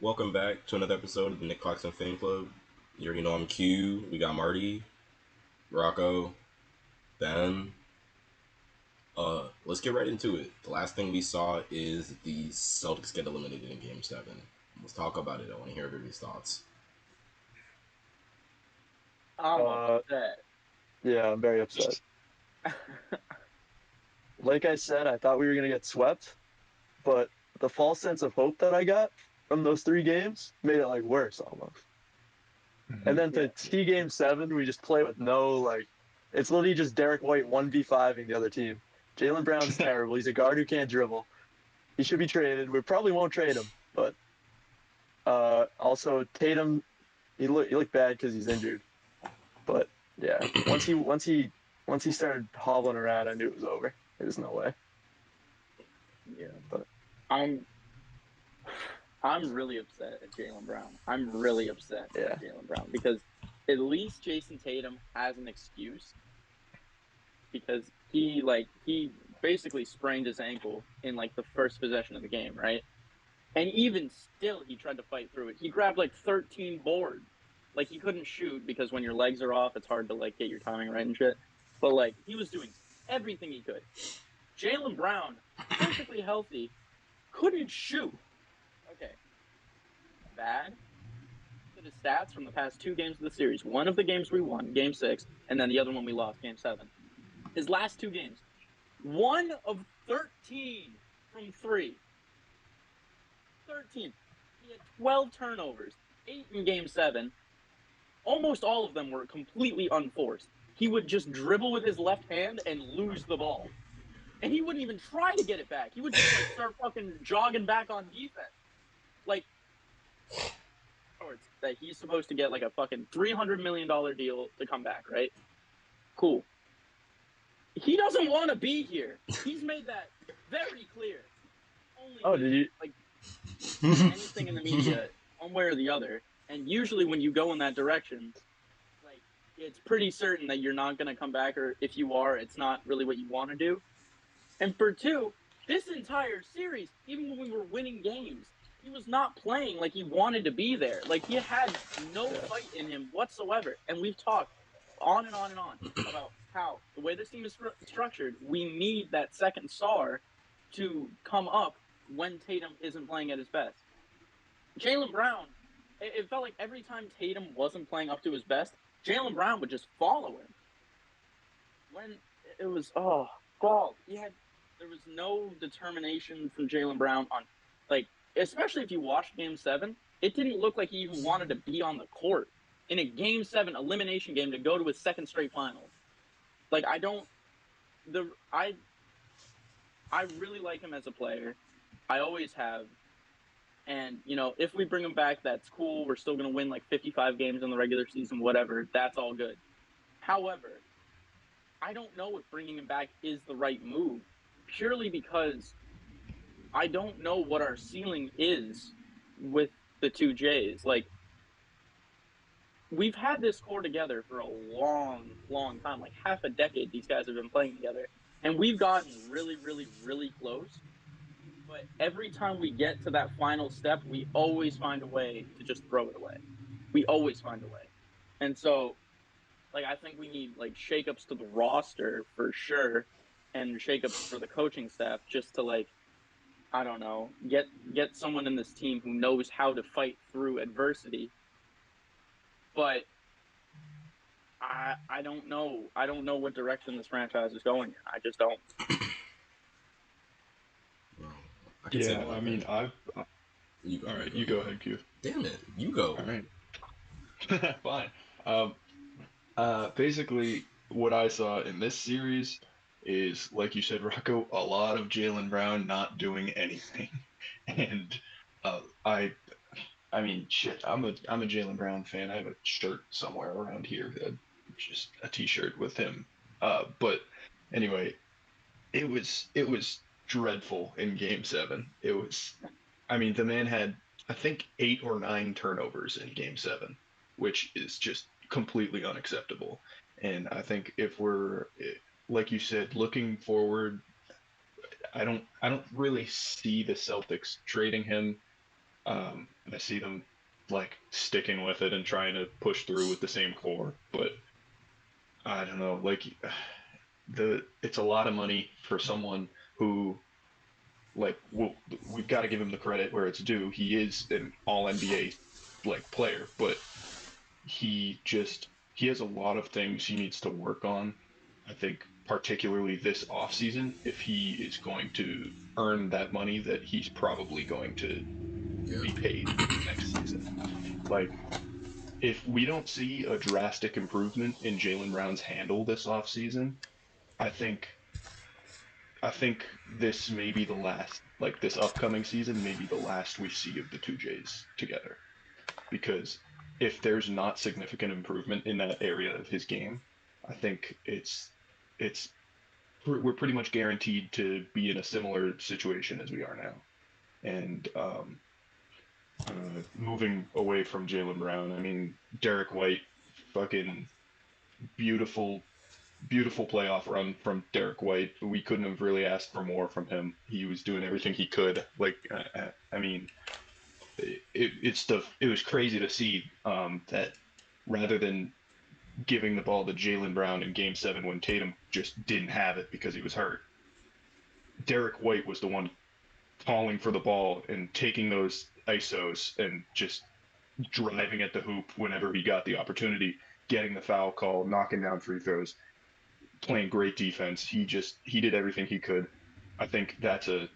Welcome back to another episode of the Nick Claxton Fan Club. You already know I'm Q. We got Marty, Rocco, Ben. Let's get right into it. The last thing we saw is the Celtics get eliminated in Game 7. Let's talk about it. I want to hear everybody's thoughts. I'm Uh, upset. yeah, I'm very upset. Like I said, I thought we were going to get swept, but the false sense of hope that I got from those 3 games made it like worse almost. And then to see game 7, we just play with it's literally just Derek White 1v5ing the other team. Jaylen Brown's terrible. He's a guard who can't dribble. He should be traded. We probably won't trade him, but also Tatum, he looked bad because he's injured. But yeah, once he started hobbling around, I knew it was over. There's no way. Yeah, but I'm really upset at Jaylen Brown. I'm really upset at Jaylen Brown because at least Jason Tatum has an excuse because he basically sprained his ankle in like the first possession of the game, right? And even still, he tried to fight through it. He grabbed like 13 boards. Like he couldn't shoot because when your legs are off, it's hard to like get your timing right and shit. But like he was doing everything he could. Jaylen Brown, perfectly healthy, couldn't shoot. Okay. Bad. The stats from the past 2 games of the series. One of the games we won, game 6, and then the other one we lost, game 7. His last 2 games, 1 of 13 from 3. 13. He had 12 turnovers, 8 in game 7. Almost all of them were completely unforced. He would just dribble with his left hand and lose the ball. And he wouldn't even try to get it back. He would just like start fucking jogging back on defense. Like, that he's supposed to get like a fucking $300 million deal to come back, right? Cool. He doesn't want to be here. He's made that very clear. Only anything in the media, one way or the other. And usually when you go in that direction, like it's pretty certain that you're not going to come back, or if you are, it's not really what you want to do. And for 2, this entire series, even when we were winning games, he was not playing like he wanted to be there. Like he had no fight in him whatsoever. And we've talked on and on and on about how the way this team is structured, we need that second star to come up when Tatum isn't playing at his best. Jaylen Brown, it felt like every time Tatum wasn't playing up to his best, Jaylen Brown would just follow him. When it was, there was no determination from Jaylen Brown on, like, especially if you watched Game 7, it didn't look like he even wanted to be on the court in a Game 7 elimination game to go to his second straight finals. Like, I really like him as a player. I always have. And, you know, if we bring him back, that's cool. We're still going to win like 55 games in the regular season, whatever. That's all good. However, I don't know if bringing him back is the right move, purely because I don't know what our ceiling is with the 2 J's. Like, we've had this core together for a long, long time, like half a decade these guys have been playing together. And we've gotten really, really, really close. But every time we get to that final step, we always find a way to just throw it away. We always find a way. And so, like, I think we need, like, shakeups to the roster for sure and shakeups for the coaching staff just to, like, I don't know, get someone in this team who knows how to fight through adversity. But I don't know. I don't know what direction this franchise is going in. I just don't. Yeah, I mean, all right, you go ahead, Q. Damn it, you go. All right. Fine. Basically, what I saw in this series is, like you said, Rocco, a lot of Jaylen Brown not doing anything, and I mean, shit, I'm a Jaylen Brown fan. I have a shirt somewhere around here, just a T-shirt with him. But anyway, it was dreadful in Game 7. I mean, the man had, I think, 8 or 9 turnovers in Game 7, which is just completely unacceptable. And I think if we're, like you said, looking forward, I don't really see the Celtics trading him. I see them like sticking with it and trying to push through with the same core, but I don't know, like it's a lot of money for someone who like we've got to give him the credit where it's due. He is an all NBA like player, but he has a lot of things he needs to work on. I think particularly this off season, if he is going to earn that money that he's probably going to be paid next season. Like if we don't see a drastic improvement in Jaylen Brown's handle this off season, I think this may be the last, like this upcoming season may be the last we see of the two Jays together. Because if there's not significant improvement in that area of his game, I think we're pretty much guaranteed to be in a similar situation as we are now. And moving away from Jaylen Brown, I mean Derek White, fucking beautiful, beautiful playoff run from Derek White. We couldn't have really asked for more from him. He was doing everything he could. Like, I mean, it was crazy to see that rather than giving the ball to Jaylen Brown in Game 7 when Tatum just didn't have it because he was hurt, Derek White was the one calling for the ball and taking those ISOs and just driving at the hoop whenever he got the opportunity, getting the foul call, knocking down free throws, playing great defense. He did everything he could. I think that's a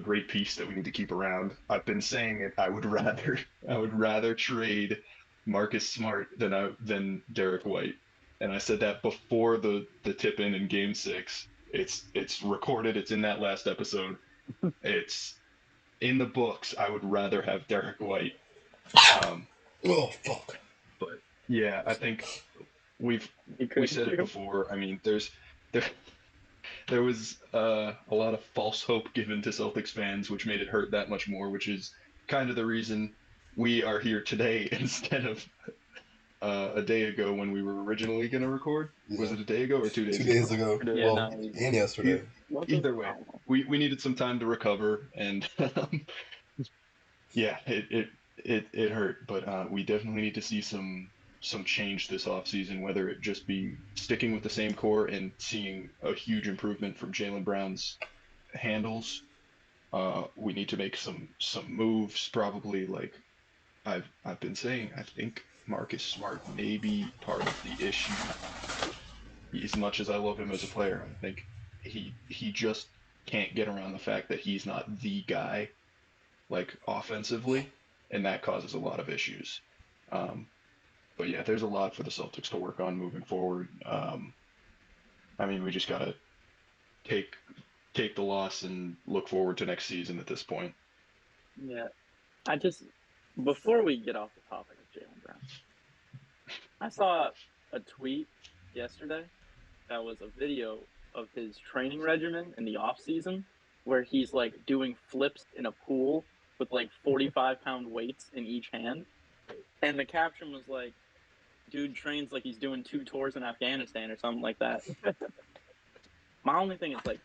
great piece that we need to keep around. I've been saying it. I would rather trade Marcus Smart than Derek White, and I said that before the tip in Game 6. It's recorded. It's in that last episode. It's in the books. I would rather have Derek White. Oh fuck! But yeah, I think we said it before. I mean, there was a lot of false hope given to Celtics fans, which made it hurt that much more, which is kind of the reason we are here today instead of a day ago when we were originally going to record. Yeah. Was it a day ago or 2 days ago? 2 days ago. Yeah, well, and yesterday. Either way, we needed some time to recover, and yeah, it hurt, but we definitely need to see some change this offseason, whether it just be sticking with the same core and seeing a huge improvement from Jaylen Brown's handles. We need to make some moves, probably. Like I've been saying, I think Marcus Smart may be part of the issue. As much as I love him as a player, I think he just can't get around the fact that he's not the guy, like offensively, and that causes a lot of issues. But yeah, there's a lot for the Celtics to work on moving forward. I mean, we just gotta take the loss and look forward to next season at this point. Yeah, before we get off the topic of Jaylen Brown, I saw a tweet yesterday that was a video of his training regimen in the off season, where he's like doing flips in a pool with like 45-pound weights in each hand, and the caption was like, dude trains like he's doing 2 tours in Afghanistan or something like that. My only thing is, like,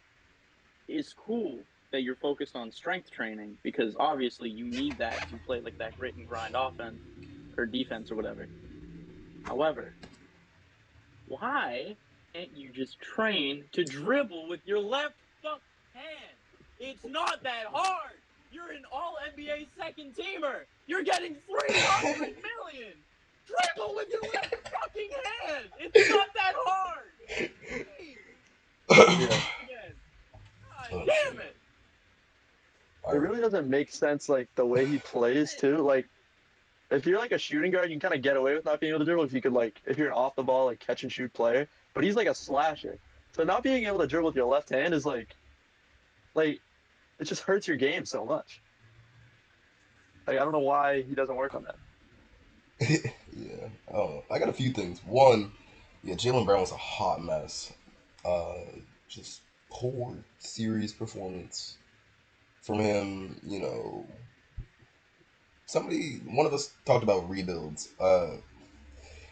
it's cool that you're focused on strength training because obviously you need that to play like that grit and grind offense or defense or whatever. However, why can't you just train to dribble with your left fuck hand? It's not that hard. You're an all-NBA second teamer. You're getting $300 million. Dribble with your left fucking hand. It's not that hard. God damn it. It really doesn't make sense, like, the way he plays, too. Like, if you're, like, a shooting guard, you can kind of get away with not being able to dribble if you're an off-the-ball, like, catch-and-shoot player. But he's, like, a slasher. So not being able to dribble with your left hand is, like, it just hurts your game so much. Like, I don't know why he doesn't work on that. Yeah, I don't know. I got a few things. One, yeah, Jaylen Brown was a hot mess. Just poor series performance from him. You know, one of us talked about rebuilds.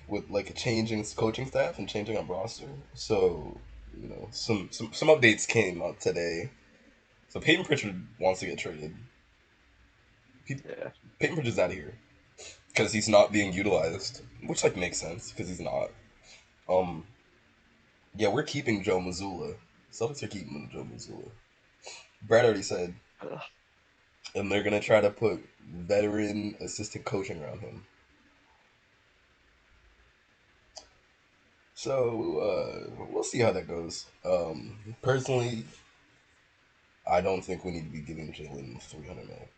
With like a changing coaching staff and changing up roster. So, you know, some updates came out today. So Peyton Pritchard wants to get traded. Yeah. Peyton Pritchard's out of here because he's not being utilized, which like makes sense because he's not. Um, yeah, we're keeping Joe Mazzulla. Celtics are keeping Joe Mazzulla. Brad already said, Ugh. and they're gonna try to put veteran assistant coaching around him. So we'll see how that goes. Personally, I don't think we need to be giving Jalen 300 mil.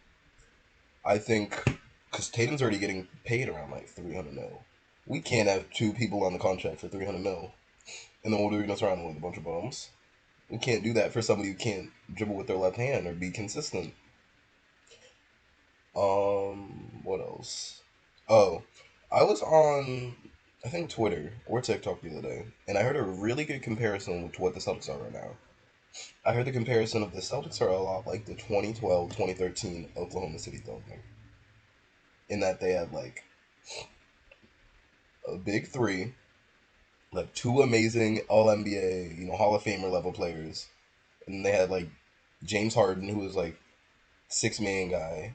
I think because Tatum's already getting paid around like 300 mil. We can't have two people on the contract for 300 mil, and then what are we gonna surround them with a bunch of bums? We can't do that for somebody who can't dribble with their left hand or be consistent. What else? Oh, I was on, I think Twitter or TikTok the other day, and I heard a really good comparison to what the Celtics are right now. I heard the comparison of the Celtics are a lot like the 2012-2013 Oklahoma City Thunder, in that they had like a big three, like two amazing All NBA, Hall of Famer level players, and they had like James Harden, who was like 6 man guy,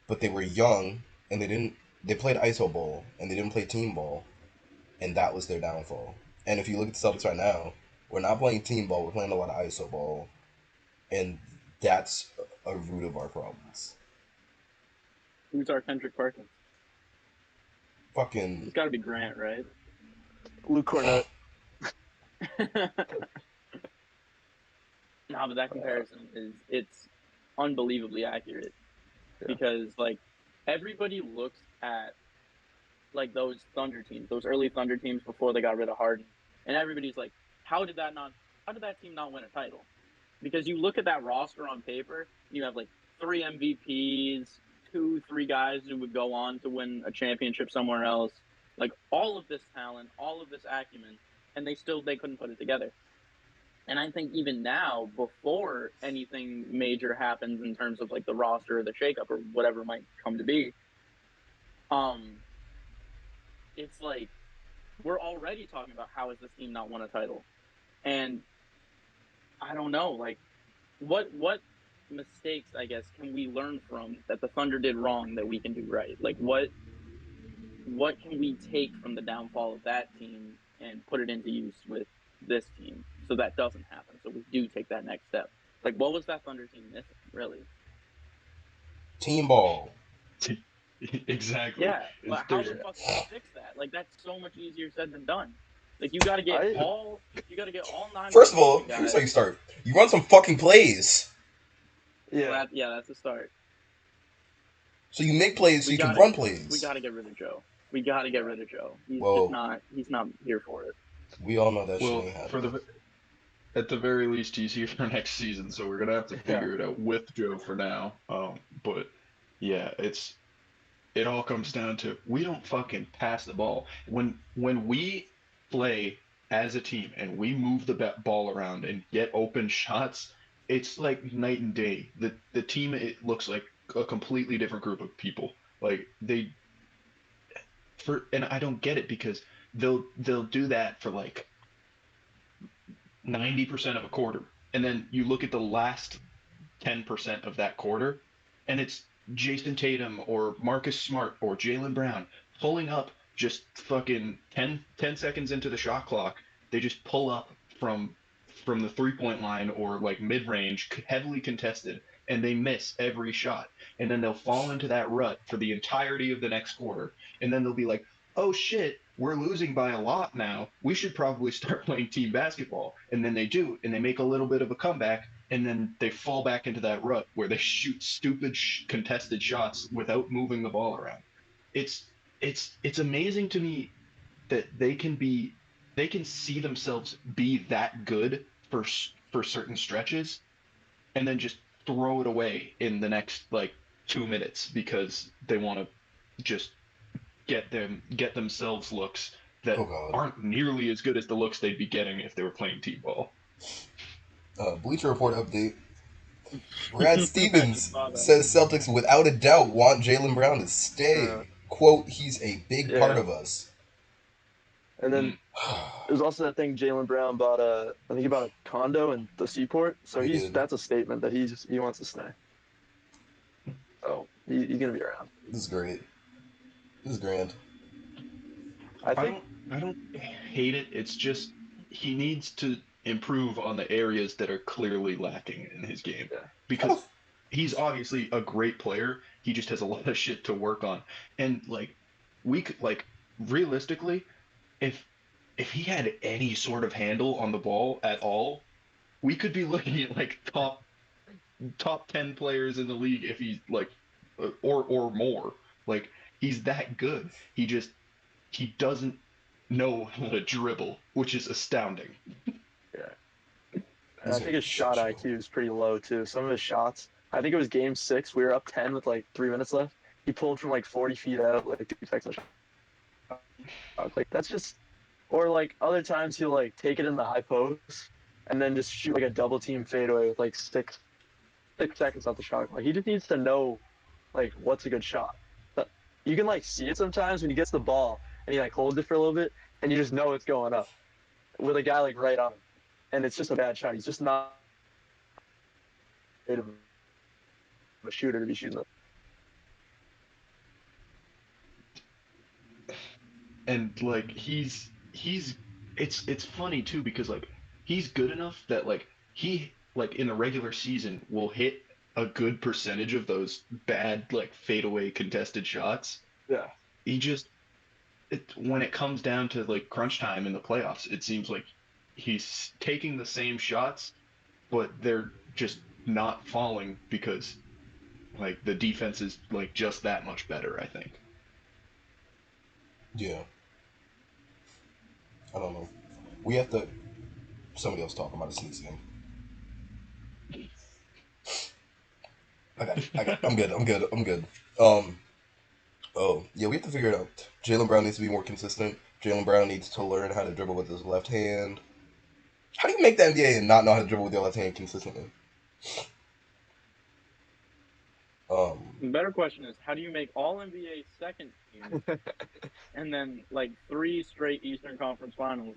but they were young and they played iso ball and they didn't play team ball, and that was their downfall. And if you look at the Celtics right now, we're not playing team ball, we're playing a lot of iso ball, and that's a root of our problems. Who's our Kendrick Perkins? Fucking It's got to be Grant, right? Luke Cornett. No, but that comparison it's unbelievably accurate Yeah. because like everybody looks at like those Thunder teams, those early Thunder teams before they got rid of Harden, and everybody's like, how did that team not win a title? Because you look at that roster on paper, you have like 3 MVPs, 2-3 guys who would go on to win a championship somewhere else, like all of this talent, all of this acumen, and they couldn't put it together. And I think even now, before anything major happens in terms of like the roster or the shakeup or whatever might come to be, it's like we're already talking about how has this team not won a title, and I don't know, like what mistakes I guess can we learn from that the Thunder did wrong that we can do right? Like what can we take from the downfall of that team and put it into use with this team so that doesn't happen, so we do take that next step? Like what was that Thunder team missing, really? team ball. Exactly. Yeah, but how the fuck do you fix that? Like that's so much easier said than done. Like you got to get all 9 First of all, rotation here's how guys. you start. You run some fucking plays. Yeah. Well, that's a start. So you make plays so We you can gotta run plays. we gotta get rid of Joe. We gotta get rid of Joe. He's Well, not here for it. we all know that shit Well, ain't happening. at the very least, he's here for next season, so we're gonna have to Yeah. figure it out with Joe for now. But yeah, it all comes down to we don't fucking pass the ball. When we play as a team and we move the ball around and get open shots, it's like night and day. The team, it looks like a completely different group of people. Like and I don't get it because they'll do that for like 90% of a quarter. And then you look at the last 10% of that quarter, and it's Jason Tatum or Marcus Smart or Jaylen Brown pulling up just fucking 10 seconds into the shot clock. They just pull up from the 3-point line or like mid-range, heavily contested, and they miss every shot. And then they'll fall into that rut for the entirety of the next quarter. And then they'll be like, oh shit, we're losing by a lot now. We should probably start playing team basketball. And then they do, and they make a little bit of a comeback, and then they fall back into that rut where they shoot stupid contested shots without moving the ball around. It's amazing to me that they can see themselves be that good for certain stretches and then just throw it away in the next like 2 minutes because they want to just get themselves looks that Oh god. aren't nearly as good as the looks they'd be getting if they were playing t-ball. Bleacher Report update. Brad I Stevens saw that. says Celtics without a doubt want Jaylen Brown to stay. Quote, he's a big part of us. And then there's also that thing Jaylen Brown bought I think he bought a condo in the Seaport. So He did. that's a statement that he wants to stay. He's gonna be around. This is great. This is grand. I I think. don't hate it. It's just he needs to improve on the areas that are clearly lacking in his game Yeah. because he's obviously a great player. He just has a lot of shit to work on. And like we could like realistically, if he had any sort of handle on the ball at all, we could be looking at like top 10 players in the league if he's like or more. Like he's that good. He doesn't know how to dribble, which is astounding. Yeah. And He's I gonna think be his shot exceptional. IQ is pretty low too. Some of his shots. I think it was game 6. We were up 10 with like 3 minutes left. He pulled from like 40 feet out, like 2 seconds of shot. Like that's just. Or like other times he'll like take it in the high post and then just shoot like a double team fadeaway with like 6 seconds off the shot clock. He just needs to know like what's a good shot. But you can like see it sometimes when he gets the ball and he like holds it for a little bit and you just know it's going up with a guy like right on him. And it's just a bad shot. He's just not a shooter to be shooting them. And like he's it's funny too because like he's good enough that like he like in the regular season will hit a good percentage of those bad like fadeaway contested shots. Yeah. He just when it comes down to like crunch time in the playoffs, it seems like he's taking the same shots, but they're just not falling because like the defense is like just that much better, I think. Yeah. I don't know. We have to. Somebody else talking about a sneeze again. I got it. I'm good. I'm good. I'm good. Um. Oh yeah, we have to figure it out. Jaylen Brown needs to be more consistent. Jaylen Brown needs to learn how to dribble with his left hand. How do you make the NBA and not know how to dribble with your left hand consistently? The better question is, how do you make all NBA second team and then like 3 straight Eastern Conference Finals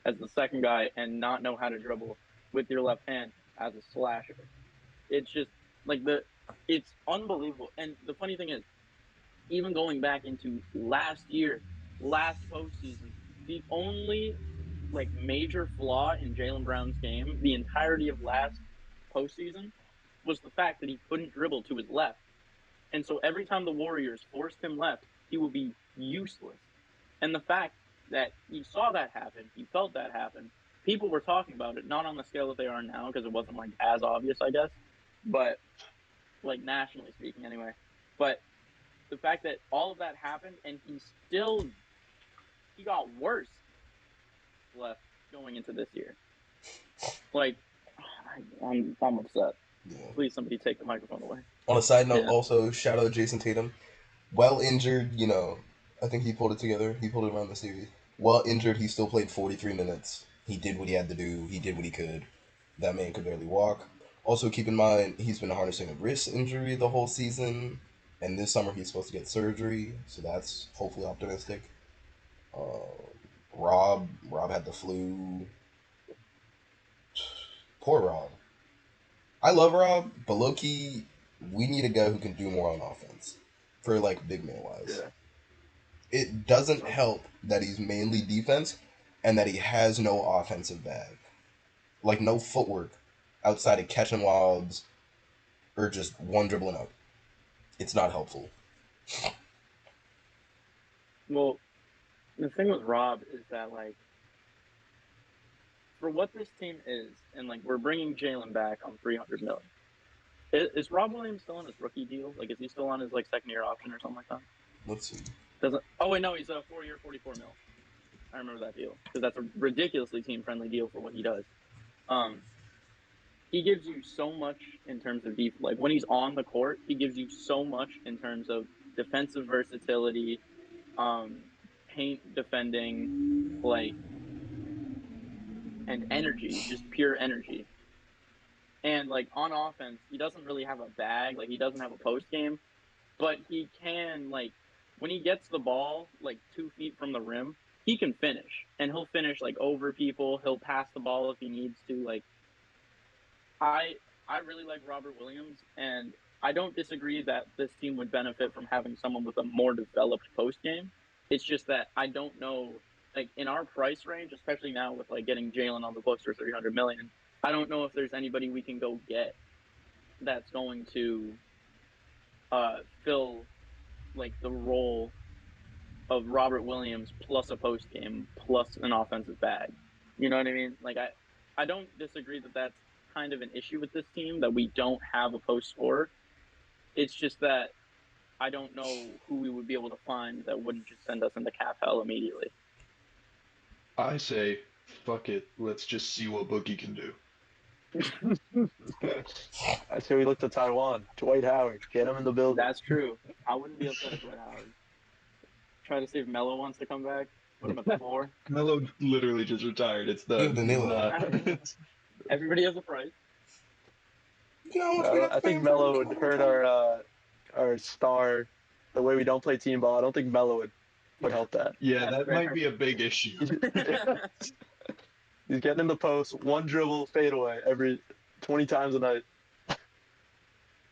as the second guy and not know how to dribble with your left hand as a slasher? It's just like it's unbelievable. And the funny thing is, even going back into last postseason, the only like major flaw in Jaylen Brown's game the entirety of last postseason was the fact that he couldn't dribble to his left. And so every time the Warriors forced him left, he would be useless. And the fact that he saw that happen, he felt that happen, people were talking about it, not on the scale that they are now, because it wasn't like as obvious, I guess, but like nationally speaking anyway. But the fact that all of that happened and he got worse left going into this year. Like, I'm upset. Yeah. Please, somebody take the microphone away. On a side note, Yeah. also shout out Jason Tatum. Well injured, I think he pulled it together. He pulled it around the series. Well injured, he still played 43 minutes. He did what he had to do. He did what he could. That man could barely walk. Also, keep in mind, he's been harnessing a wrist injury the whole season. And this summer, he's supposed to get surgery. So that's hopefully optimistic. Rob had the flu. Poor Rob. I love Rob, but low key, we need a guy who can do more on offense. For, like, big man wise. Yeah. It doesn't help that he's mainly defense and that he has no offensive bag. Like, no footwork outside of catching lobs or just one dribbling out. It's not helpful. Well, the thing with Rob is that, like, for what this team is, and like we're bringing Jaylen back on $300 million. Is Rob Williams still on his rookie deal? Like, is he still on his like second year option or something like that? Let's see. Doesn't? Oh wait, no, he's a 4-year, $44 million. I remember that deal because that's a ridiculously team friendly deal for what he does. He gives you so much in terms of like when he's on the court, he gives you so much in terms of defensive versatility, paint defending, like, and energy, just pure energy. And like on offense, he doesn't really have a bag. Like he doesn't have a post game, but he can, like, when he gets the ball like 2 feet from the rim, he can finish, and he'll finish like over people. He'll pass the ball if he needs to. Like I really like Robert Williams, and I don't disagree that this team would benefit from having someone with a more developed post game. It's just that I don't know, like in our price range, especially now with like getting Jalen on the books for $300 million. I don't know if there's anybody we can go get that's going to fill like the role of Robert Williams plus a post game plus an offensive bag. You know what I mean? Like I don't disagree that that's kind of an issue with this team, that we don't have a post scorer. It's just that I don't know who we would be able to find that wouldn't just send us into cap hell immediately. I say, fuck it. Let's just see what Boogie can do. I say we look to Taiwan. Dwight Howard. Get him in the building. That's true. I wouldn't be upset if Dwight Howard. Try to see if Melo wants to come back. Put him at the 4. Melo literally just retired. It's the Give Danilo. Everybody has a price. You know how much we have to I pay think him Melo for? would hurt our star. The way we don't play team ball, I don't think Melo would help that. Yeah, That's that fair. might be a big issue. He's getting in the post, one dribble, fadeaway every 20 times a night.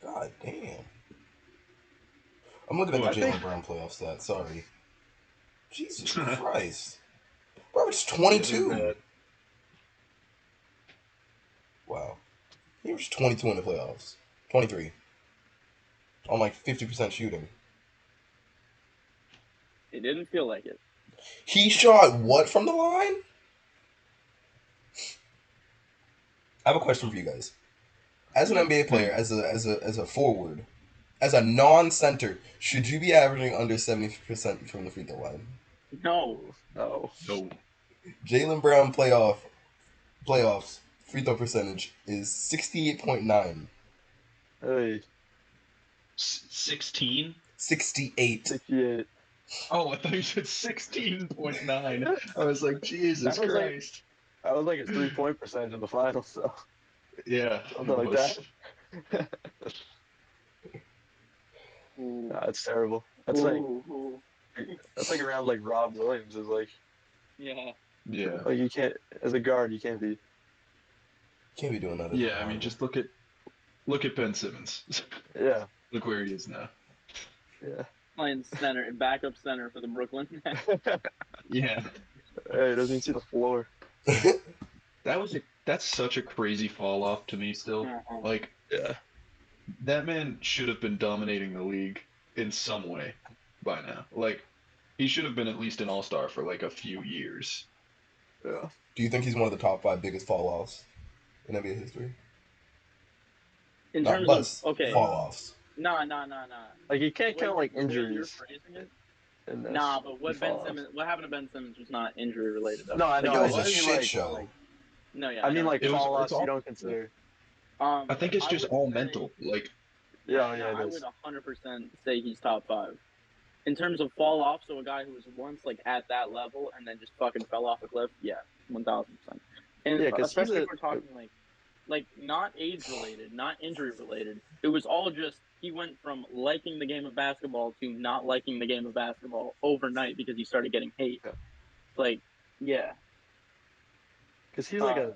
God damn. I'm looking at Well, the I Jalen think- Brown playoff stats. Sorry. Jesus Christ. Bro, it's 22. Yeah, they're bad. Wow. He was 22 in the playoffs. 23. On like 50% shooting. It didn't feel like it. He shot what from the line? I have a question for you guys. As an NBA player, as a forward, as a non-center, should you be averaging under 70% from the free throw line? No. No. No. Jalen Brown playoffs free throw percentage is 68.9. Hey, 16? 68. 68. Oh, I thought you said 16.9. I was like, Jesus That was like- Christ. That was like his 3-point percentage in the finals, so Yeah. something like was. that. Ooh. Nah, it's terrible. That's Ooh. like around like Rob Williams is like Yeah. Yeah. you can't, as a guard you can't be. Can't be doing that. as a Yeah, I mean, guard. just look at Ben Simmons. Yeah, Look where he is now. yeah. Playing center, backup center for the Brooklyn Nets. Yeah. Hey, he doesn't even see the floor. That's such a crazy fall off to me still. Like, Yeah. that man should have been dominating the league in some way by now. Like, he should have been at least an all-star for like a few years. Yeah. Do you think he's one of the top 5 biggest fall offs in NBA history? In Not terms busts, of okay, fall offs. nah. Like you can't count like The way you're injuries. phrasing it, In this. nah. But what Ben fall-offs. Simmons, what happened to Ben Simmons was not injury related. Though. No, I know. It was I a mean, shit like, show. No, yeah. I mean, like It was- fall offs it's all- you don't consider. I think it's just would all say- mental. Like, Yeah, no, yeah, I it is. would 100% say he's top 5. In terms of fall off, so a guy who was once like at that level and then just fucking fell off a cliff, yeah, 1000%. And Yeah, 'cause especially he's if we're talking like not age related, not injury related. It was all just he went from liking the game of basketball to not liking the game of basketball overnight because he started getting hate. Yeah. Like, yeah, Because he's like a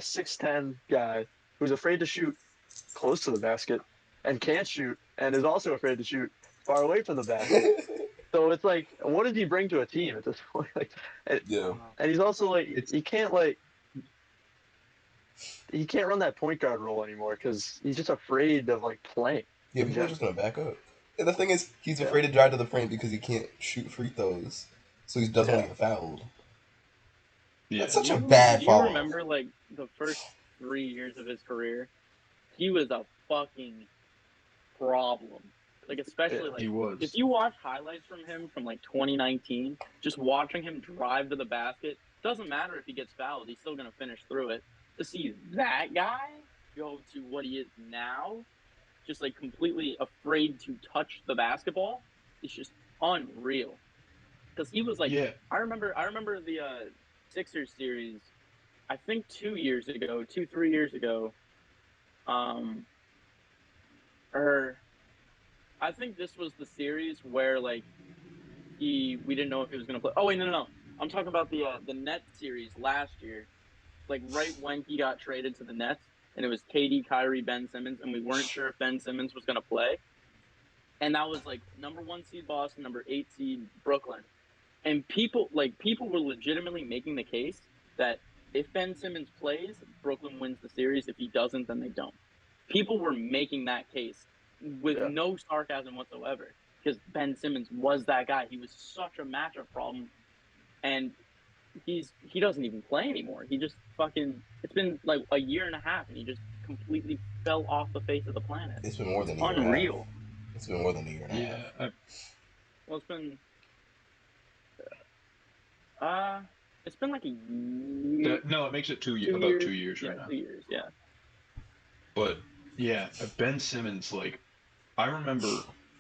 6'10" guy who's afraid to shoot close to the basket and can't shoot and is also afraid to shoot far away from the basket. So it's like, what did he bring to a team at this point? Like, Yeah. and he's also like, It's- he can't run that point guard role anymore because he's just afraid of like playing. Yeah, people are just gonna back up. And the thing is, he's afraid to drive to the frame because he can't shoot free throws, so he doesn't want to get fouled. yeah. That's such a bad Do fall. you remember like the first 3 years of his career? He was a fucking problem. Like especially Yeah, He like was. if you watch highlights from him from like 2019, just watching him drive to the basket, doesn't matter if he gets fouled, he's still gonna finish through it. To see that guy go to what he is now, just like completely afraid to touch the basketball, is just unreal. Because he was like, Yeah. I remember the Sixers series, I think 3 years ago, or I think this was the series where like we didn't know if he was gonna play. Oh wait, no. I'm talking about the Nets series last year, like right when he got traded to the Nets. and it was KD, Kyrie, Ben Simmons, and we weren't sure if Ben Simmons was going to play. And that was like number 1 seed Boston, number 8 seed Brooklyn. And people were legitimately making the case that if Ben Simmons plays, Brooklyn wins the series. If he doesn't, then they don't. People were making that case with no sarcasm whatsoever because Ben Simmons was that guy. He was such a matchup problem, and he doesn't even play anymore. He just it's been like a year and a half, and he just completely fell off the face of the planet. It's been more than a year unreal. and a half. It's been more than a year and a half. Well, it's been like a year. No, it makes it 2 years. About 2 years right now. 2 years, yeah. But yeah, Ben Simmons, like, I remember,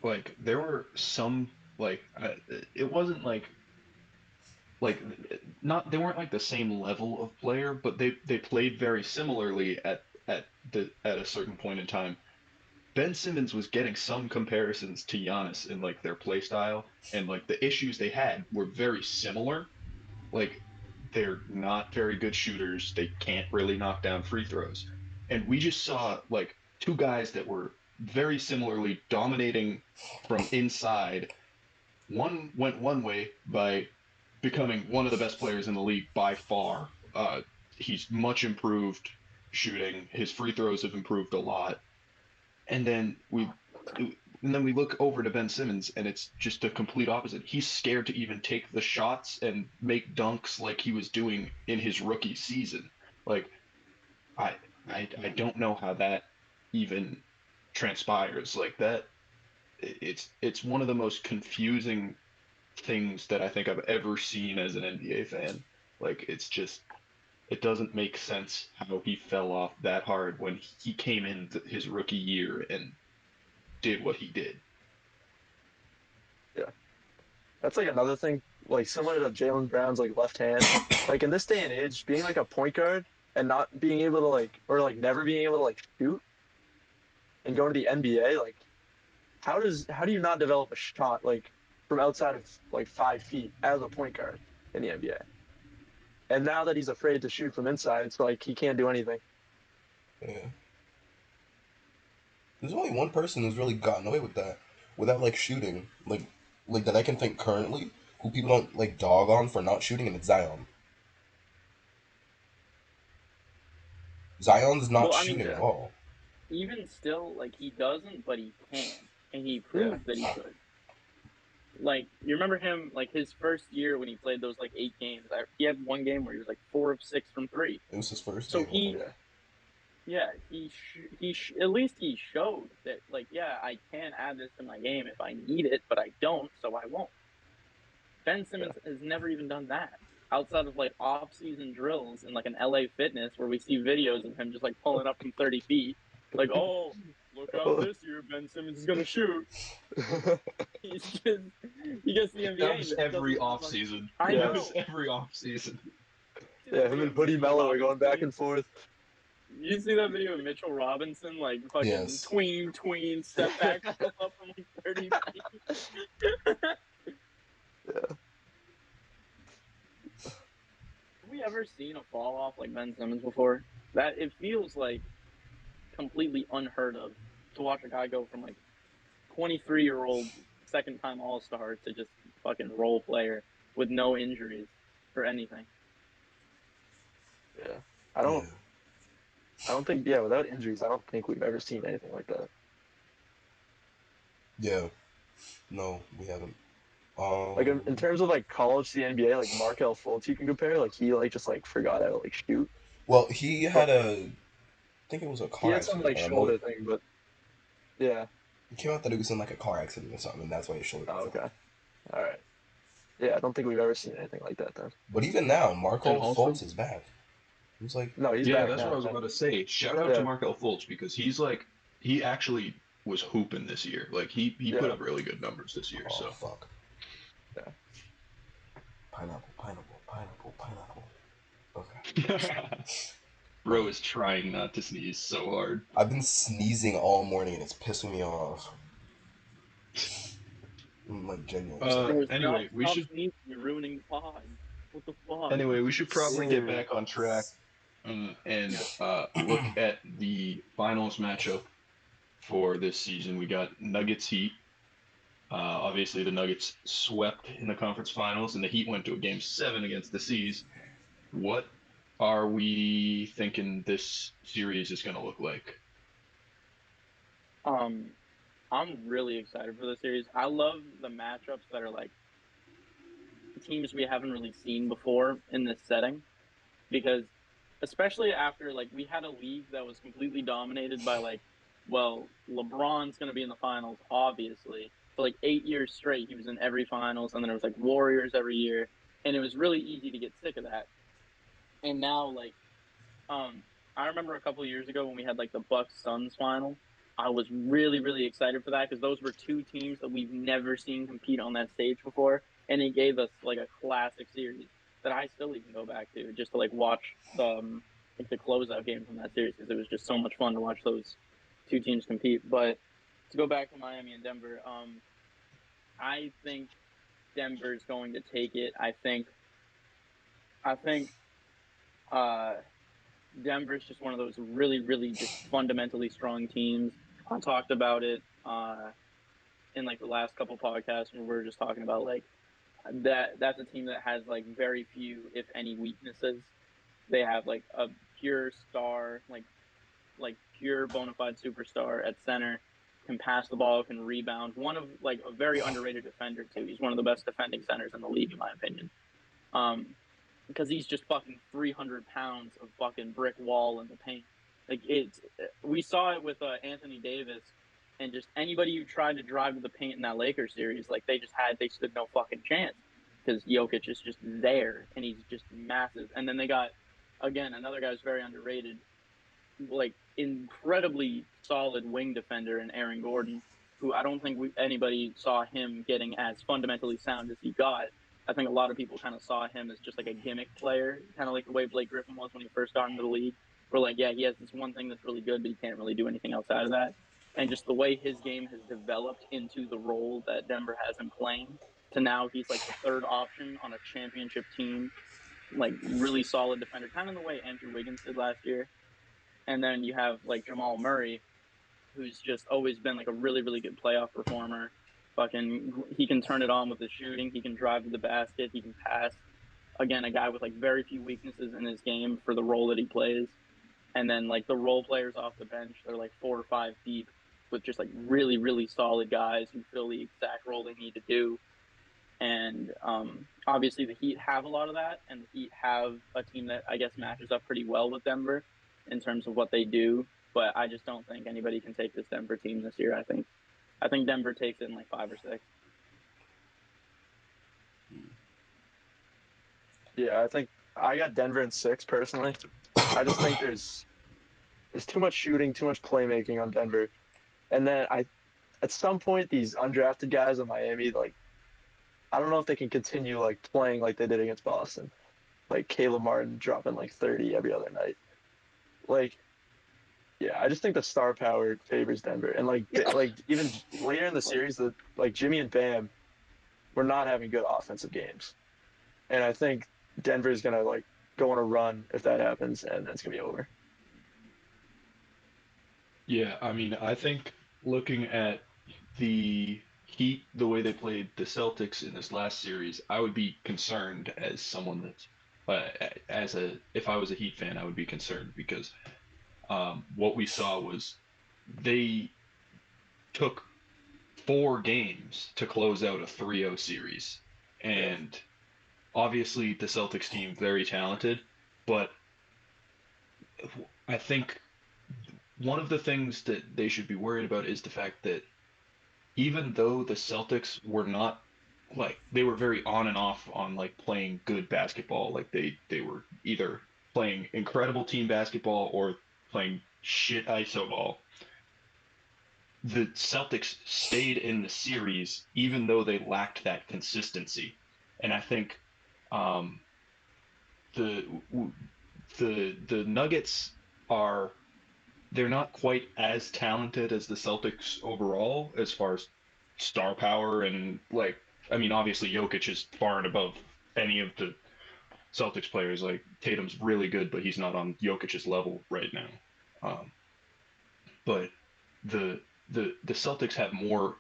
like, there were some, like, it wasn't like not, they weren't like the same level of player, but they played very similarly at a certain point in time. Ben Simmons was getting some comparisons to Giannis in like their play style, and like the issues they had were very similar. Like, they're not very good shooters. They can't really knock down free throws. And we just saw like two guys that were very similarly dominating from inside. One went one way by becoming one of the best players in the league by far. He's much improved shooting. His free throws have improved a lot. And then we look over to Ben Simmons, and it's just the complete opposite. He's scared to even take the shots and make dunks like he was doing in his rookie season. Like, I don't know how that even transpires. Like that, it's one of the most confusing things that I think I've ever seen as an NBA fan. Like, it doesn't make sense how he fell off that hard when he came in his rookie year and did what he did. Yeah. That's like another thing, like similar to Jaylen Brown's like left hand. Like in this day and age, being like a point guard and not being able to like, or like never being able to like shoot and going to the NBA, like how do you not develop a shot like from outside of like 5 feet as a point guard in the NBA? And now that he's afraid to shoot from inside, it's like he can't do anything. Yeah. There's only one person who's really gotten away with that without like shooting, like that I can think currently, who people don't like dog on for not shooting, and it's Zion. Zion's not shooting at all. Even still, like, he doesn't, but he can, and he proved that he could. Like, you remember him, like, his first year when he played those, like, 8 games. He had one game where he was, like, 4 of 6 from 3. It was his first game. So at least he showed that, like, yeah, I can add this to my game if I need it, but I don't, so I won't. Ben Simmons has never even done that. Outside of, like, off-season drills in, like, an LA Fitness where we see videos of him just, like, pulling up from 30 feet. Like, oh, look out this year, Ben Simmons is going to shoot. He gets the NBA. That was every offseason. I know. That was every offseason. Yeah, him and Buddy Mello are going back and forth. You see that video of Mitchell Robinson, like, fucking tween, step back, pull up from, like, 30 feet? Yeah. Have we ever seen a fall off like Ben Simmons before? That it feels like completely unheard of to watch a guy go from like 23-year-old second-time All-Star to just fucking role player with no injuries or anything. Yeah, I don't think without injuries, I don't think we've ever seen anything like that. Yeah, no, we haven't. Like in terms of like college to the NBA, like Markelle Fultz, you can compare. Like he like just like forgot how to like shoot. Well, he had I think it was a car accident. He had some like shoulder thing, but yeah. It came out that he was in like a car accident or something, and that's why his shoulder. Oh, okay. All right. Yeah, I don't think we've ever seen anything like that then. But even now, Markelle Fultz is back. He's like, no, he's back. That's what I was about to say. Shout out to Markelle Fultz because he actually was hooping this year. Like he put up really good numbers this year. Oh, so fuck. Yeah. Pineapple. Okay. Bro is trying not to sneeze so hard. I've been sneezing all morning and it's pissing me off. I'm like genuinely. Anyway, You're ruining the pod. What the fuck? Anyway, we should probably get back on track. and look at the finals matchup for this season. We got Nuggets Heat. Obviously, the Nuggets swept in the conference finals, and the Heat went to a game 7 against the C's. What are we thinking this series is going to look like? I'm really excited for the series. I love the matchups that are like teams we haven't really seen before in this setting, because especially after like we had a league that was completely dominated by like, well, LeBron's going to be in the finals obviously. For like 8 years straight he was in every finals, and then it was like Warriors every year, and it was really easy to get sick of that. And now like I remember a couple of years ago when we had like the Bucks Suns final. I was really, really excited for that because those were two teams that we've never seen compete on that stage before, and it gave us like a classic series that I still even go back to just to like watch like the closeout game from that series, because it was just so much fun to watch those two teams compete. But to go back to Miami and Denver, I think Denver's going to take it. I think uh, Denver's just one of those really, really just fundamentally strong teams. I talked about it in like the last couple podcasts where we were just talking about like that's a team that has like very few, if any, weaknesses. They have like a pure star, like pure bona fide superstar at center, can pass the ball, can rebound. One of like a very underrated defender too. He's one of the best defending centers in the league, in my opinion. Um, because he's just fucking 300 pounds of fucking brick wall in the paint. Like we saw it with Anthony Davis, and just anybody who tried to drive to the paint in that Lakers series, like they stood no fucking chance because Jokic is just there and he's just massive. And then they got, again, another guy who's very underrated, like incredibly solid wing defender in Aaron Gordon, who I don't think anybody saw him getting as fundamentally sound as he got. I think a lot of people kind of saw him as just like a gimmick player, kind of like the way Blake Griffin was when he first got into the league. We're like, yeah, he has this one thing that's really good, but he can't really do anything outside of that. And just the way his game has developed into the role that Denver has him playing, to now he's like the third option on a championship team, like really solid defender, kind of the way Andrew Wiggins did last year. And then you have like Jamal Murray, who's just always been like a really, really good playoff performer. He can turn it on with his shooting. He can drive to the basket. He can pass. Again, a guy with like very few weaknesses in his game for the role that he plays. And then like the role players off the bench, they're like 4 or 5 deep with just like really, really solid guys who fill the exact role they need to do. And obviously the Heat have a lot of that, and the Heat have a team that I guess matches up pretty well with Denver in terms of what they do. But I just don't think anybody can take this Denver team this year. I think Denver takes it in like 5 or 6. Yeah, I think I got Denver in 6 personally. I just think there's too much shooting, too much playmaking on Denver, and then at some point these undrafted guys on Miami, like I don't know if they can continue like playing like they did against Boston, like Caleb Martin dropping like 30 every other night. Like, yeah, I just think the star power favors Denver, and like even later in the series, the like Jimmy and Bam were not having good offensive games, and I think Denver is gonna like go on a run if that happens, and it's gonna be over. Yeah, I mean, I think looking at the Heat, the way they played the Celtics in this last series, I would be concerned as someone that's, if I was a Heat fan, I would be concerned because what we saw was they took 4 games to close out a 3-0 series. And obviously the Celtics team very talented, but I think one of the things that they should be worried about is the fact that even though the Celtics were not like they were very on and off on like playing good basketball, like they were either playing incredible team basketball or playing shit iso ball. The Celtics stayed in the series even though they lacked that consistency, and I think um, the the Nuggets are they're not quite as talented as the Celtics overall as far as star power and like I mean obviously Jokic is far and above any of the Celtics players. Like Tatum's really good, but he's not on Jokic's level right now. Um, but the the Celtics have more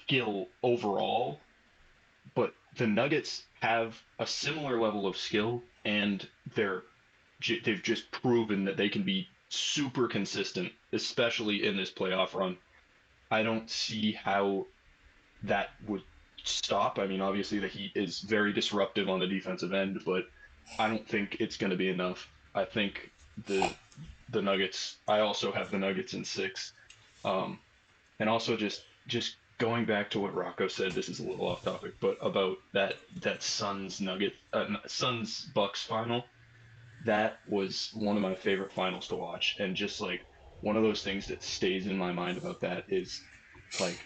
skill overall, but the Nuggets have a similar level of skill, and they've just proven that they can be super consistent, especially in this playoff run. I don't see how that would stop. I mean, obviously the Heat is very disruptive on the defensive end, but I don't think it's going to be enough. I think the Nuggets. I also have the Nuggets in six, um, and also just going back to what Rocco said. This is a little off topic, but about that Suns Bucks final. That was one of my favorite finals to watch, and just like one of those things that stays in my mind about that is like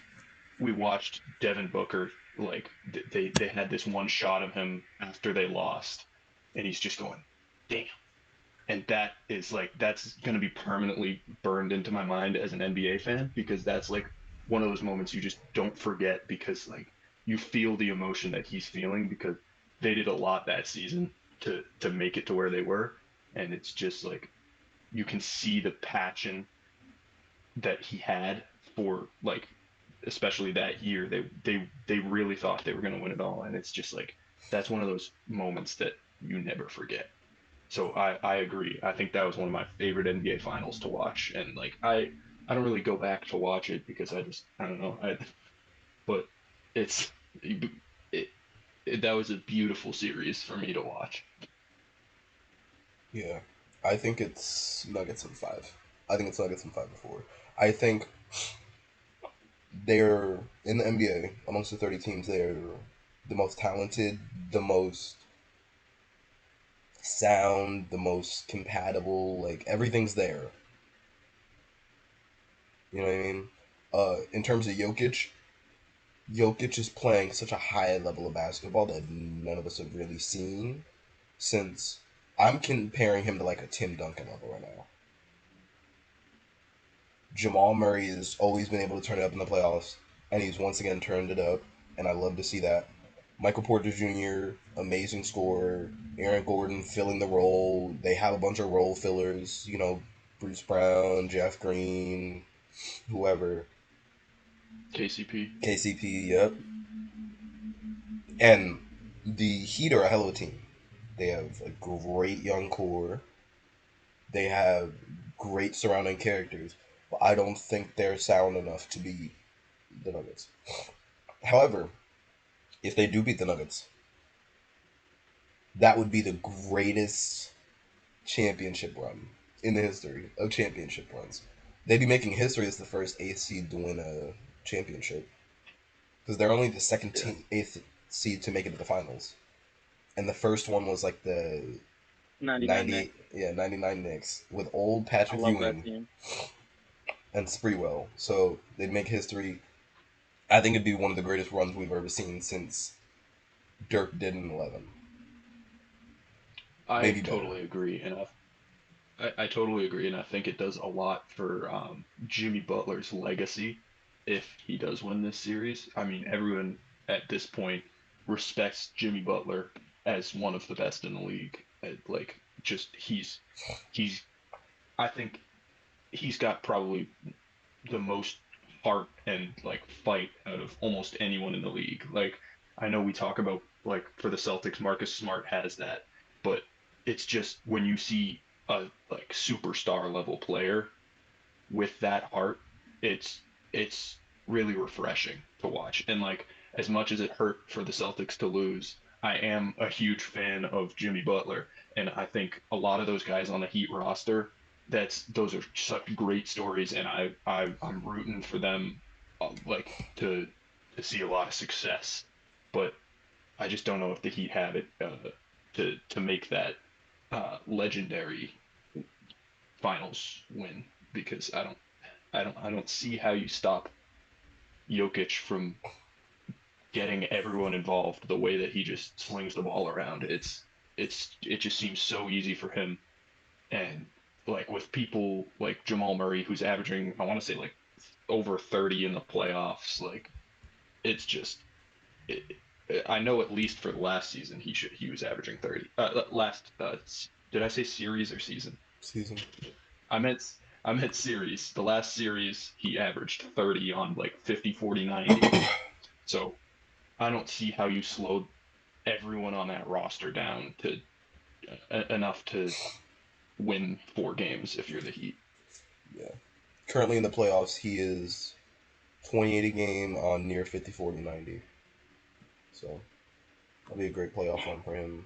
we watched Devin Booker, like they had this one shot of him after they lost, and he's just going, damn. And that is like that's gonna be permanently burned into my mind as an NBA fan because that's like one of those moments you just don't forget because like you feel the emotion that he's feeling because they did a lot that season to make it to where they were, and it's just like you can see the passion that he had for like especially that year they really thought they were going to win it all, and it's just like that's one of those moments that you never forget. So I agree. I think that was one of my favorite NBA finals to watch, and like I don't really go back to watch it because I don't know but it's it, that was a beautiful series for me to watch. Yeah, I think it's Nuggets in five. I think it's Nuggets in 5 before. I think they're in the NBA amongst the 30 teams. They're the most talented, the most sound, the most compatible. Like everything's there. You know what I mean? In terms of Jokic, Jokic is playing such a high level of basketball that none of us have really seen since. I'm comparing him to like a Tim Duncan level right now. Jamal Murray has always been able to turn it up in the playoffs, and he's once again turned it up, and I love to see that. Michael Porter Jr., amazing scorer. Aaron Gordon filling the role. They have a bunch of role fillers, Bruce Brown, Jeff Green, whoever. KCP. KCP, yep. And the Heat are a hell of a team. They have a great young core. They have great surrounding characters, but I don't think they're sound enough to beat the Nuggets. However, if they do beat the Nuggets, that would be the greatest championship run in the history of championship runs. They'd be making history as the first eighth seed to win a championship because they're only the second Yeah. eighth seed to make it to the finals, and the first one was like the 99 98, Knicks. yeah, 99 Knicks with old I Patrick love that Ewing team. and Spreewell. So they'd make history. I think it'd be one of the greatest runs we've ever seen since Dirk did in 11. I Maybe better. totally agree, and I totally agree, and I think it does a lot for Jimmy Butler's legacy if he does win this series. I mean, everyone at this point respects Jimmy Butler as one of the best in the league. Like, just he's I think he's got probably the most heart and like fight out of almost anyone in the league. Like, I know we talk about like for the Celtics, Marcus Smart has that, but it's just when you see a like superstar level player with that heart, it's really refreshing to watch. And like as much as it hurt for the Celtics to lose, I am a huge fan of Jimmy Butler, and I think a lot of those guys on the Heat roster, those are such great stories, and I'm rooting for them, like to see a lot of success. But I just don't know if the Heat have it to make that legendary finals win because I don't see how you stop Jokic from getting everyone involved the way that he just slings the ball around. It just seems so easy for him. And like with people like Jamal Murray, who's averaging, I want to say like over 30 in the playoffs, like it's just it, I know at least for the last season he was averaging 30. Did I say series or season? Season. I meant I meant series. The last series he averaged 30 on like 50, 40, 90. So I don't see how you slowed everyone on that roster down to enough to win 4 games if you're the Heat. Yeah. Currently in the playoffs, he is 28 a game on near 50, 40, 90. So that'll be a great playoff run for him.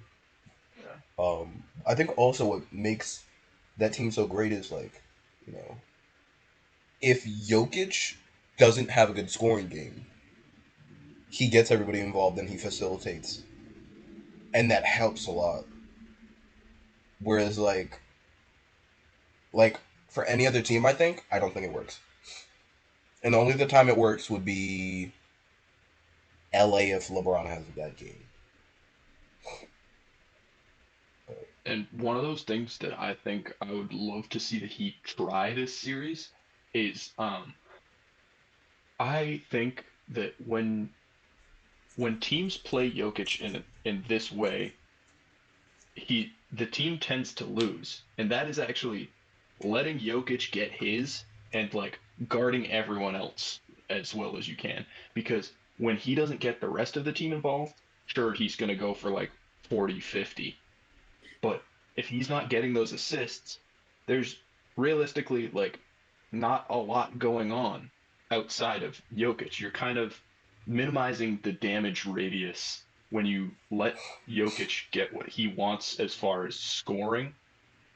I think also what makes that team so great is like, you know, if Jokic doesn't have a good scoring game, he gets everybody involved and he facilitates, and that helps a lot. Whereas like for any other team, I don't think it works. And only the time it works would be LA if LeBron has a bad game. And one of those things that I think I would love to see the Heat try this series is I think that when teams play Jokic in this way, the team tends to lose, and that is actually letting Jokic get his and like guarding everyone else as well as you can. Because when he doesn't get the rest of the team involved, sure he's gonna go for like 40, 50. But if he's not getting those assists, there's realistically like not a lot going on outside of Jokic. You're kind of minimizing the damage radius when you let Jokic get what he wants as far as scoring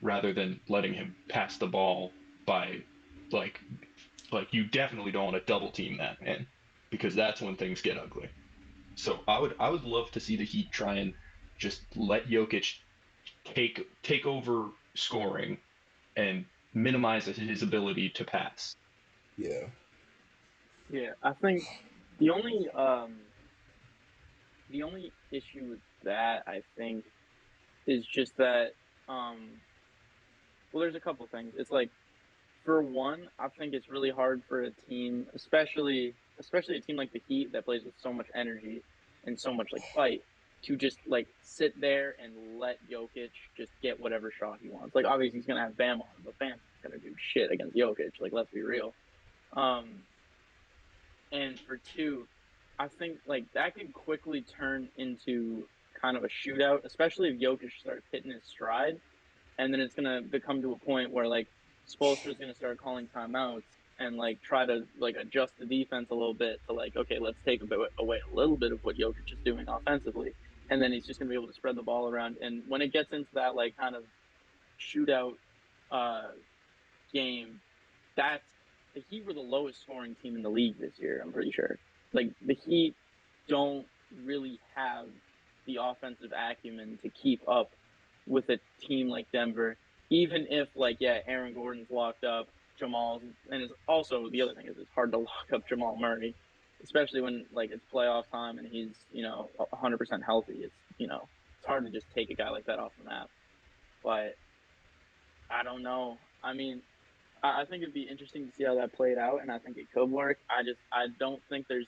rather than letting him pass the ball by like you definitely don't want to double team that man because that's when things get ugly. So I would love to see the Heat try and just let Jokic take over scoring and minimize his ability to pass. Yeah. Yeah, I think the only um the only issue with that I think is just that well there's a couple things. It's like for one, I think it's really hard for a team, especially a team like the Heat that plays with so much energy and so much like fight, to just like sit there and let Jokic just get whatever shot he wants. Like obviously he's gonna have Bam on, but Bam's gonna do shit against Jokic. Like let's be real. Um, and for two, I think like that could quickly turn into kind of a shootout, especially if Jokic starts hitting his stride, and then it's gonna become to a point where like Spoelstra's gonna start calling timeouts and like try to like adjust the defense a little bit to like okay, let's take away a little bit of what Jokic is doing offensively, and then he's just gonna be able to spread the ball around. And when it gets into that like kind of shootout uh, game, that's the Heat were the lowest scoring team in the league this year. I'm pretty sure. Like the Heat don't really have the offensive acumen to keep up with a team like Denver, even if like yeah, Aaron Gordon's locked up, Jamal's, and it's also the other thing is it's hard to lock up Jamal Murray, especially when like it's playoff time and he's 100% healthy. It's hard to just take a guy like that off the map. But I don't know. I mean, I think it'd be interesting to see how that played out, and I think it could work. I don't think there's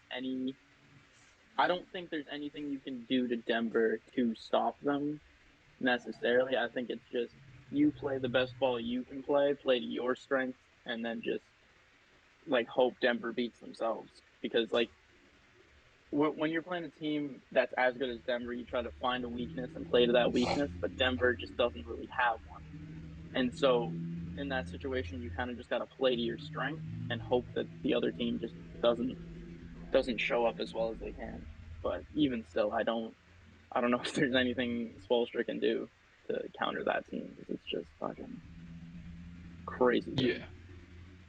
anything you can do to Denver to stop them necessarily. I think it's just you play the best ball you can play to your strengths, and then just like hope Denver beats themselves. Because like when you're playing a team that's as good as Denver, you try to find a weakness and play to that weakness, but Denver just doesn't really have one. And so in that situation, you kind of just got to play to your strength and hope that the other team just doesn't show up as well as they can. But even still, I don't know if there's anything Spoelstra can do to counter that team because it's just fucking crazy. Yeah.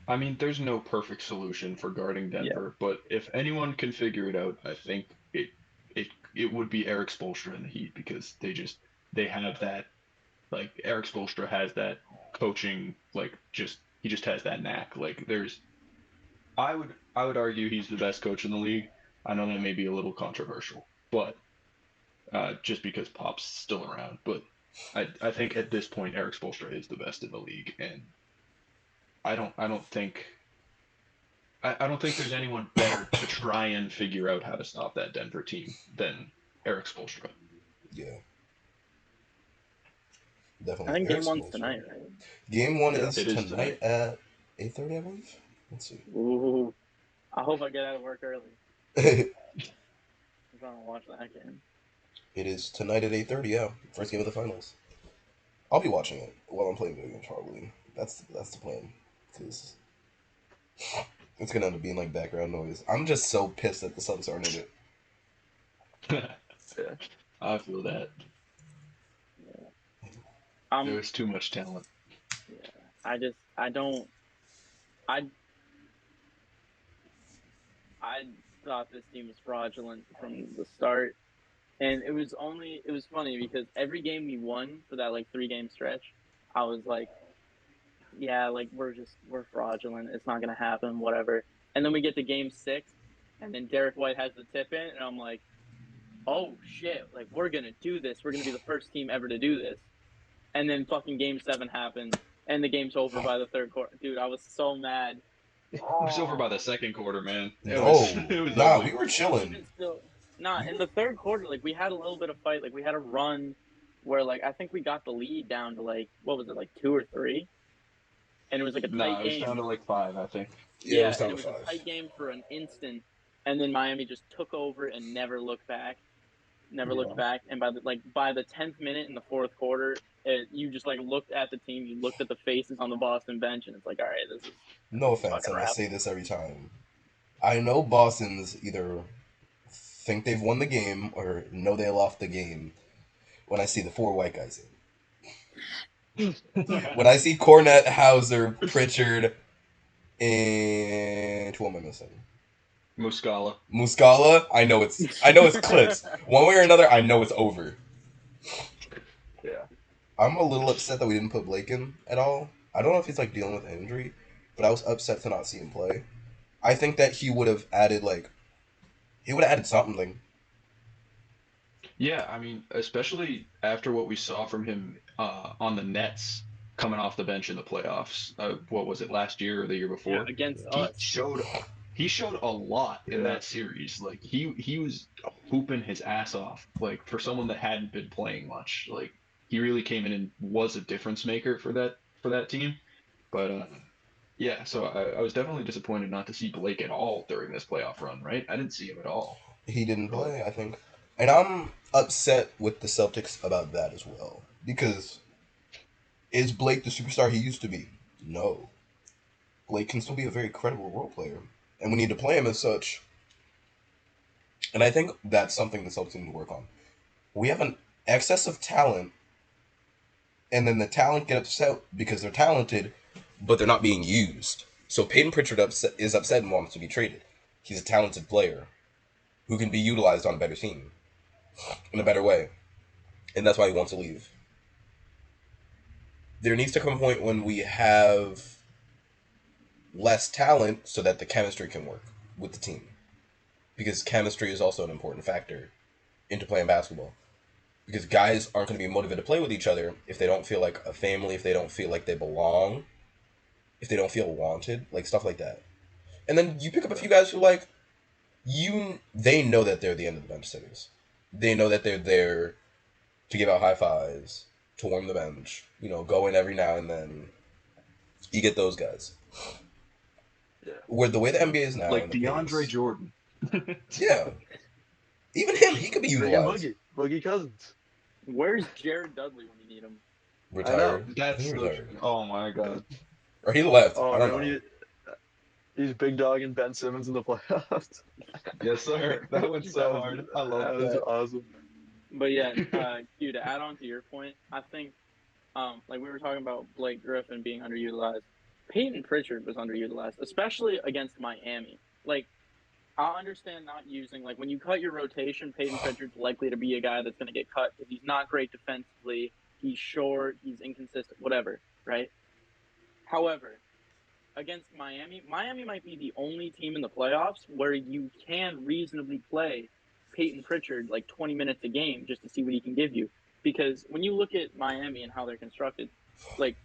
I mean, there's no perfect solution for guarding Yeah. Denver, but if anyone can figure it out, I think it would be Eric Spoelstra in the Heat because they have that like Eric Spoelstra has that coaching like just he just has that knack. Like there's I would argue he's the best coach in the league. I know that may be a little controversial, but just because Pop's still around, but I think at this point Eric Spoelstra is the best in the league, and I don't think I don't think there's anyone better to try and figure out how to stop that Denver team than Eric Spoelstra. Yeah, I definitely. think Eric game one's Spoelstra. tonight, right? Game one Yeah, is it is tonight at 8:30, I believe. Let's see. Ooh, I hope I get out of work early. It I'm trying to watch that game. is tonight at 8:30. Yeah, first game of the finals. I'll be watching it while I'm playing video games. Probably that's the plan, because it's gonna end up being like background noise. I'm just so pissed that the Suns aren't in it. Yeah. I feel that. There's too much talent. Yeah. I don't. I thought this team was fraudulent from the start, and it was funny because every game we won for that like 3-game stretch, I was like, yeah, like we're fraudulent. It's not gonna happen, whatever. And then we get to game 6, and then Derek White has the tip in, and I'm like, oh shit, like we're gonna do this. We're gonna be the first team ever to do this. And then fucking game 7 happened, and the game's over by the third quarter. Dude, I was so mad. It was over by the second quarter, man. It No, was nah, ugly. we were chilling. Even still, in the third quarter, like we had a little bit of fight. Like we had a run where like I think we got the lead down to like what was it, like 2 or 3, and it was like a tight It was game. down to like 5, I think. Yeah, it Yeah, was and down it to was 5. a tight game for an instant, and then Miami just took over and never looked back. Never looked back. And by the 10th minute in the fourth quarter, you just like looked at the team, you looked at the faces on the Boston bench, and it's like, all right, No this is offense, fucking and I wrap. say this every time. I know Boston's either think they've won the game or know they lost the game when I see the 4 white guys in. When I see Cornette, Hauser, Pritchard, and who am I missing? Muscala. Muscala. I know it's clips. One way or another, I know it's over. Yeah. I'm a little upset that we didn't put Blake in at all. I don't know if he's like dealing with an injury, but I was upset to not see him play. I think that he would have added something. Yeah, I mean, especially after what we saw from him on the Nets coming off the bench in the playoffs. What was it, last year or the year Yeah, before? against He us. showed a lot in that series. Like he was hooping his ass off. Like for someone that hadn't been playing much, like he really came in and was a difference maker for that team. But yeah, so I was definitely disappointed not to see Blake at all during this playoff run. Right, I didn't see him at all. He didn't play, I think. And I'm upset with the Celtics about that as well. Because is Blake the superstar he used to be? No. Blake can still be a very credible role player. And we need to play him as such. And I think that's something the Celtics need to work on. We have an excess of talent, and then the talent get upset because they're talented, but they're not being used. So Peyton Pritchard is upset and wants to be traded. He's a talented player who can be utilized on a better team in a better way. And that's why he wants to leave. There needs to come a point when we have less talent so that the chemistry can work with the team. Because chemistry is also an important factor into playing basketball. Because guys aren't going to be motivated to play with each other if they don't feel like a family, if they don't feel like they belong, if they don't feel wanted, like stuff like that. And then you pick up a few guys who they know that they're the end of the bench sitters. They know that they're there to give out high fives, to warm the bench, go in every now and then. You get those guys. Yeah. Where the way the NBA is now, Like and the DeAndre pace, Jordan. yeah, even him, he could be Bring in utilized. Boogie Cousins. Where's Jared Dudley when you need him? I know. Retired. That's He so retired. true. Oh my god. Or he left. Oh I don't man, know. he's big dogging Ben Simmons in the playoffs. Yes, sir. That went so hard. I love that was that. awesome. But yeah, Q, to add on to your point, I think like we were talking about Blake Griffin being underutilized. Peyton Pritchard was underutilized, especially against Miami. Like, I understand not using, like, when you cut your rotation, Peyton Pritchard's likely to be a guy that's going to get cut because he's not great defensively. He's short. He's inconsistent, whatever, right? However, against Miami might be the only team in the playoffs where you can reasonably play Peyton Pritchard like 20 minutes a game just to see what he can give you. Because when you look at Miami and how they're constructed, like,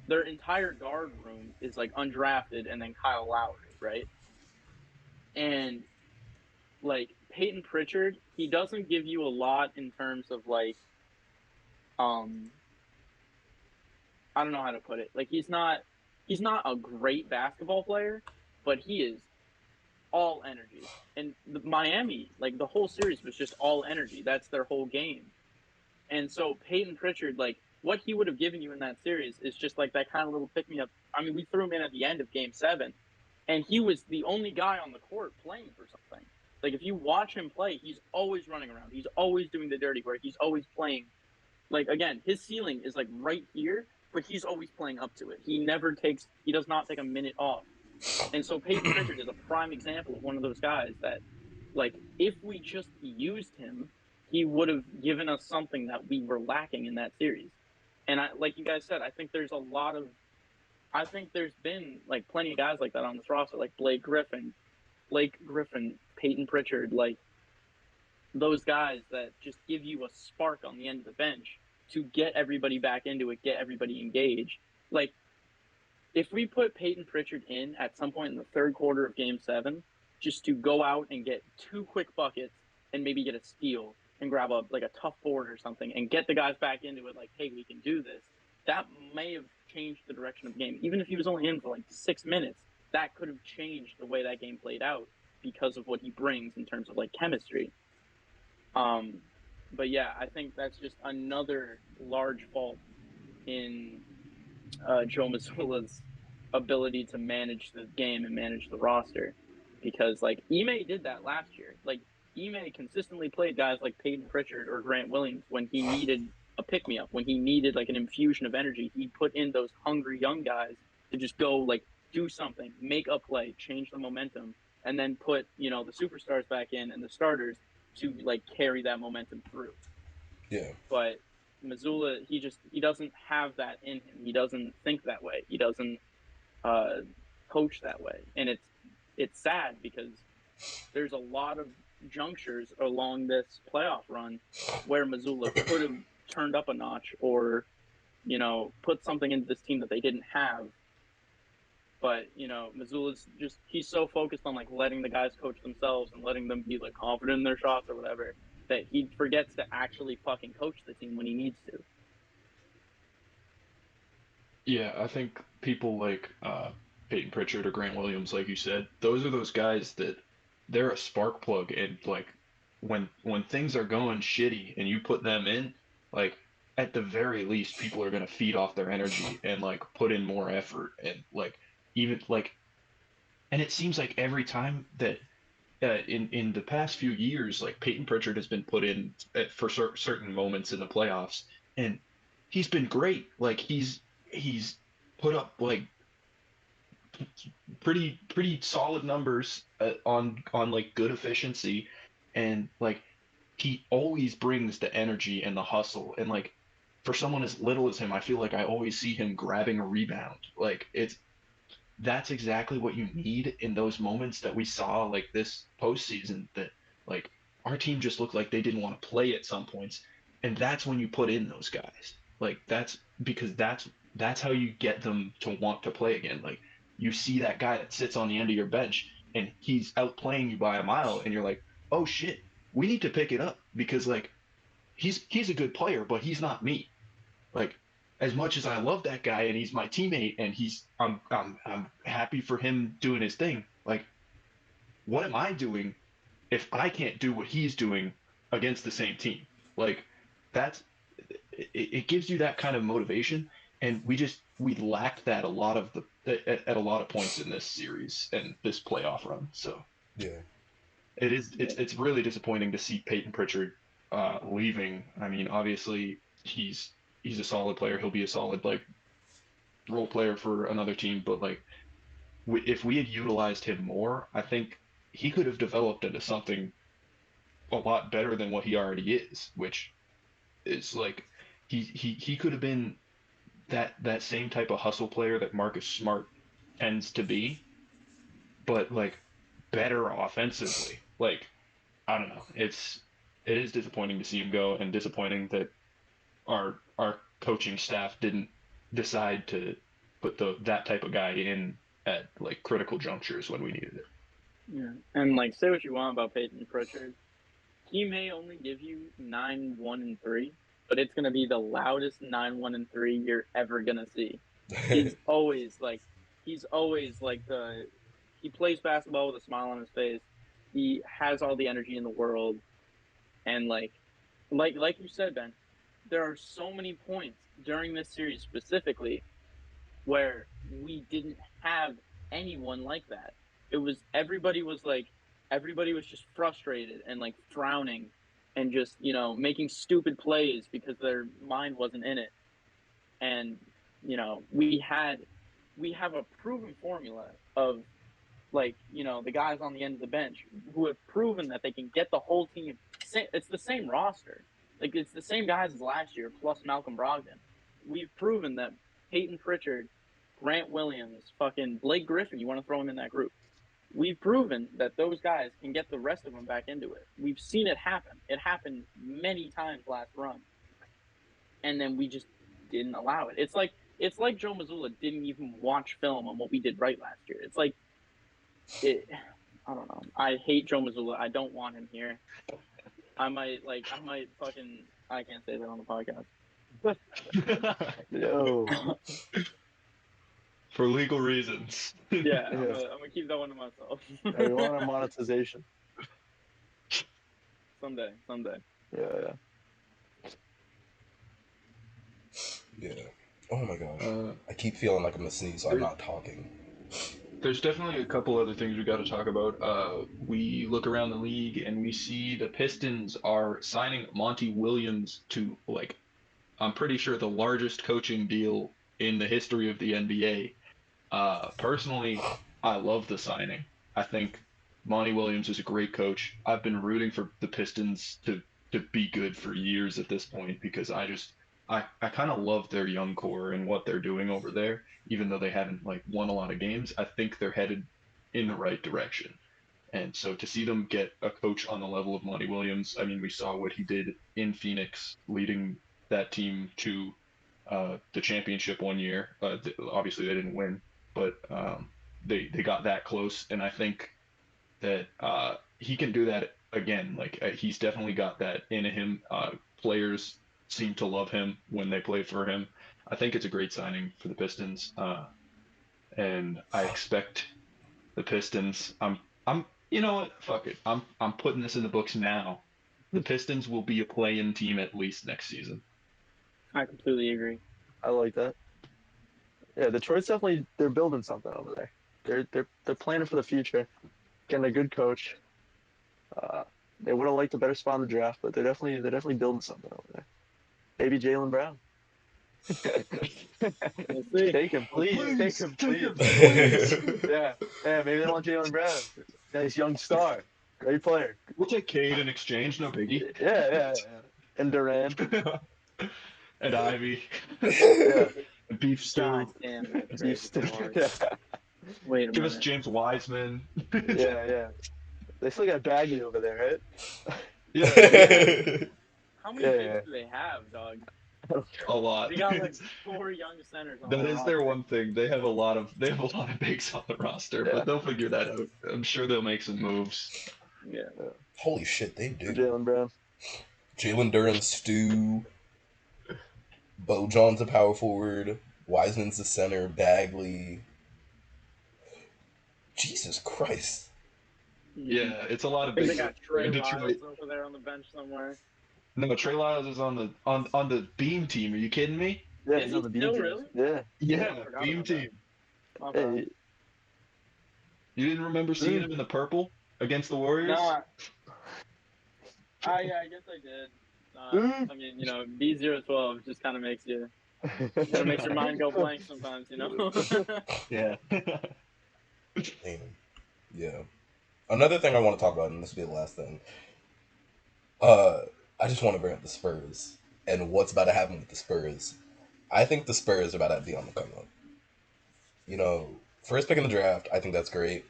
their entire guard room is like undrafted and then Kyle Lowry, right? And like Peyton Pritchard, he doesn't give you a lot in terms of like I don't know how to put it. Like he's not a great basketball player, but he is all energy. And Miami, like the whole series was just all energy. That's their whole game. And so Peyton Pritchard, like what he would have given you in that series is just like that kind of little pick me up. I mean, we threw him in at the end of Game 7, and he was the only guy on the court playing for something. Like if you watch him play, he's always running around. He's always doing the dirty work. He's always playing. Like again, his ceiling is like right here, but he's always playing up to it. He does not take a minute off. And so Peyton Pritchard is a prime example of one of those guys that, like, if we just used him, he would have given us something that we were lacking in that series. And like you guys said, I think there's been like plenty of guys like that on this roster, like Blake Griffin, Peyton Pritchard, like those guys that just give you a spark on the end of the bench to get everybody back into it, get everybody engaged. Like, if we put Peyton Pritchard in at some point in the third quarter of Game 7, just to go out and get 2 quick buckets and maybe get a steal and grab a tough board or something and get the guys back into it, like, hey, we can do this, that may have changed the direction of the game. Even if he was only in for like 6 minutes, that could have changed the way that game played out because of what he brings in terms of like chemistry. But yeah, I think that's just another large fault in Joe Mazzulla's ability to manage the game and manage the roster, because like Ime did that last year. Like Ime consistently played guys like Peyton Pritchard or Grant Williams when he needed a pick me up, when he needed like an infusion of energy. He put in those hungry young guys to just go like do something, make a play, change the momentum, and then put the superstars back in and the starters to like carry that momentum through. Yeah. But Mazzulla, he doesn't have that in him. He doesn't think that way. He doesn't coach that way, and it's sad because there's a lot of junctures along this playoff run where Mazzulla could have turned up a notch or put something into this team that they didn't have. But Mazzulla's he's so focused on like letting the guys coach themselves and letting them be like confident in their shots or whatever, that he forgets to actually fucking coach the team when he needs to. Yeah, I think people like Peyton Pritchard or Grant Williams, like you said, those are those guys that they're a spark plug, and like when things are going shitty and you put them in, like at the very least, people are gonna feed off their energy and like put in more effort and like even like, and it seems like every time that in the past few years, like Peyton Pritchard has been put in for certain moments in the playoffs, and he's been great. Like he's put up like pretty solid numbers on like good efficiency, and like he always brings the energy and the hustle, and like for someone as little as him, I feel like I always see him grabbing a rebound. Like that's exactly what you need in those moments that we saw like this postseason, that like our team just looked like they didn't want to play at some points, and that's when you put in those guys. Like that's because that's how you get them to want to play again. Like you see that guy that sits on the end of your bench and he's outplaying you by a mile, and you're like, oh shit, we need to pick it up because like he's a good player, but he's not me. Like as much as I love that guy and he's my teammate and I'm happy for him doing his thing. Like, what am I doing if I can't do what he's doing against the same team? Like, that's it gives you that kind of motivation, and we lacked that a lot of at a lot of points in this series and this playoff run. So Yeah. it's really disappointing to see Peyton Pritchard leaving. I mean, obviously he's a solid player. He'll be a solid like role player for another team. But like, if we had utilized him more, I think he could have developed into something a lot better than what he already is. Which is like, he could have been that same type of hustle player that Marcus Smart tends to be, but like better offensively. Like I don't know. It is disappointing to see him go, and disappointing that our coaching staff didn't decide to put that type of guy in at like critical junctures when we needed it. Yeah, and like say what you want about Peyton Pritchard, he may only give you 9-1-3, but it's gonna be the loudest 9-1-3 you're ever gonna see. He's always like he plays basketball with a smile on his face. He has all the energy in the world, and like you said, Ben, there are so many points during this series specifically where we didn't have anyone like that. It was everybody was just frustrated and like frowning and just, making stupid plays because their mind wasn't in it. And, we have a proven formula of the guys on the end of the bench who have proven that they can get the whole team. It's the same roster. Like, it's the same guys as last year, plus Malcolm Brogdon. We've proven that Peyton Pritchard, Grant Williams, fucking Blake Griffin, you want to throw him in that group. We've proven that those guys can get the rest of them back into it. We've seen it happen. It happened many times last run. And then we just didn't allow it. It's like Joe Mazzulla didn't even watch film on what we did right last year. It's like, I don't know. I hate Joe Mazzulla. I don't want him here. I might fucking, I can't say that on the podcast. Yo. For legal reasons. Yeah, I'm gonna keep that one to myself. We want our monetization. Someday. Yeah. Yeah. Oh my gosh. I keep feeling like I'm gonna sneeze, so I'm not talking. There's definitely a couple other things we got to talk about. We look around the league and we see the Pistons are signing Monty Williams to, like, I'm pretty sure the largest coaching deal in the history of the NBA. Personally, I love the signing. I think Monty Williams is a great coach. I've been rooting for the Pistons to be good for years at this point because I kind of love their young core and what they're doing over there, even though they haven't like won a lot of games. I think they're headed in the right direction. And so to see them get a coach on the level of Monty Williams, I mean, we saw what he did in Phoenix, leading that team to the championship one year. Obviously, they didn't win, but they got that close. And I think that he can do that again. Like he's definitely got that in him. Players seem to love him when they play for him. I think it's a great signing for the Pistons, and I expect the Pistons. You know what? Fuck it. I'm putting this in the books now. The Pistons will be a play-in team at least next season. I completely agree. I like that. Yeah, Detroit's they're building something over there. They're planning for the future, getting a good coach. They would have liked a better spot in the draft, but they're definitely building something over there. Maybe Jaylen Brown. We'll see. Take him, please. Yeah, maybe they want Jaylen Brown. Nice young star, great player. We'll take Cade in exchange, no biggie. Yeah. And Durant. And Ivy. Yeah. Beef stew. God damn it. Beef stew. Yeah. Wait a Give minute. us James Wiseman. Yeah. They still got Bagley over there, right? Yeah. How many picks do they have, dog? A lot. They got like 4 young centers on That the is roster. their one thing. They have a lot of bigs on the roster, but they'll figure that out. I'm sure they'll make some moves. Yeah. Holy shit, they do. Jaylen Brown. Jalen Duren, Stu, Bojan's a power forward, Wiseman's the center, Bagley. Jesus Christ. Yeah, it's a lot of I think big. they got Trey in Lyles Detroit. over there on the bench somewhere. No, Trey Lyles is on the Beam team. Are you kidding me? Yeah, Is he's he on the still team. really? Yeah. Yeah, I forgot Beam about team. My bad. Hey, You didn't remember seeing him in the purple against the Warriors? No, I guess I did. I mean, B012 just kind of makes your mind go blank sometimes, Yeah. Damn. Yeah. Another thing I want to talk about, and this will be the last thing. I just want to bring up the Spurs and what's about to happen with the Spurs. I think the Spurs are about to be on the come up. First pick in the draft, I think that's great.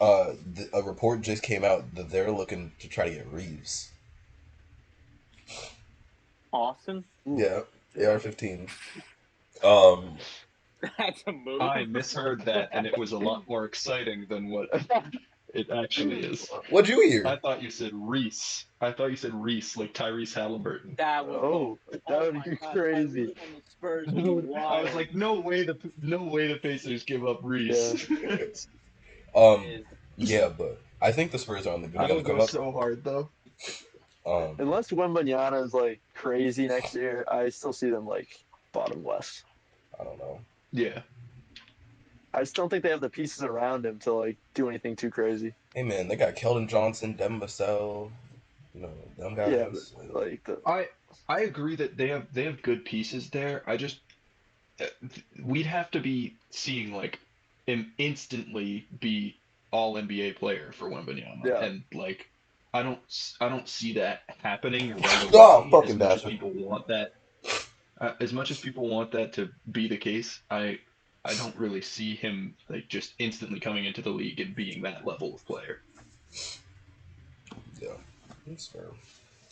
A report just came out that they're looking to try to get Reeves. Austin? Yeah, AR-15. That's a move. I misheard that, and it was a lot more exciting than what. It actually is. What'd you I hear? thought you said Reese. I thought you said Reese, like Tyrese Halliburton. That would Oh, go. that would My be God, crazy. Tyrese on the Spurs would be I was wild. like, no way the Pacers give up Reese. Um, yeah, but I think the Spurs are on the I gonna would come go up. so hard though. Unless Wembanyama is like crazy next year, I still see them like bottom West. I don't know. Yeah. I just don't think they have the pieces around him to like do anything too crazy. Hey man, they got Keldon Johnson, Devin Vassell, them Yeah, guys. but, like the I agree that they have good pieces there. I just we'd have to be seeing like him instantly be all NBA player for Wembanyama, yeah. and like I don't see that happening right Oh, away. As fucking much as bastard. people want that, as much as people want that to be the case, I don't really see him like just instantly coming into the league and being that level of player. Yeah, that's fair.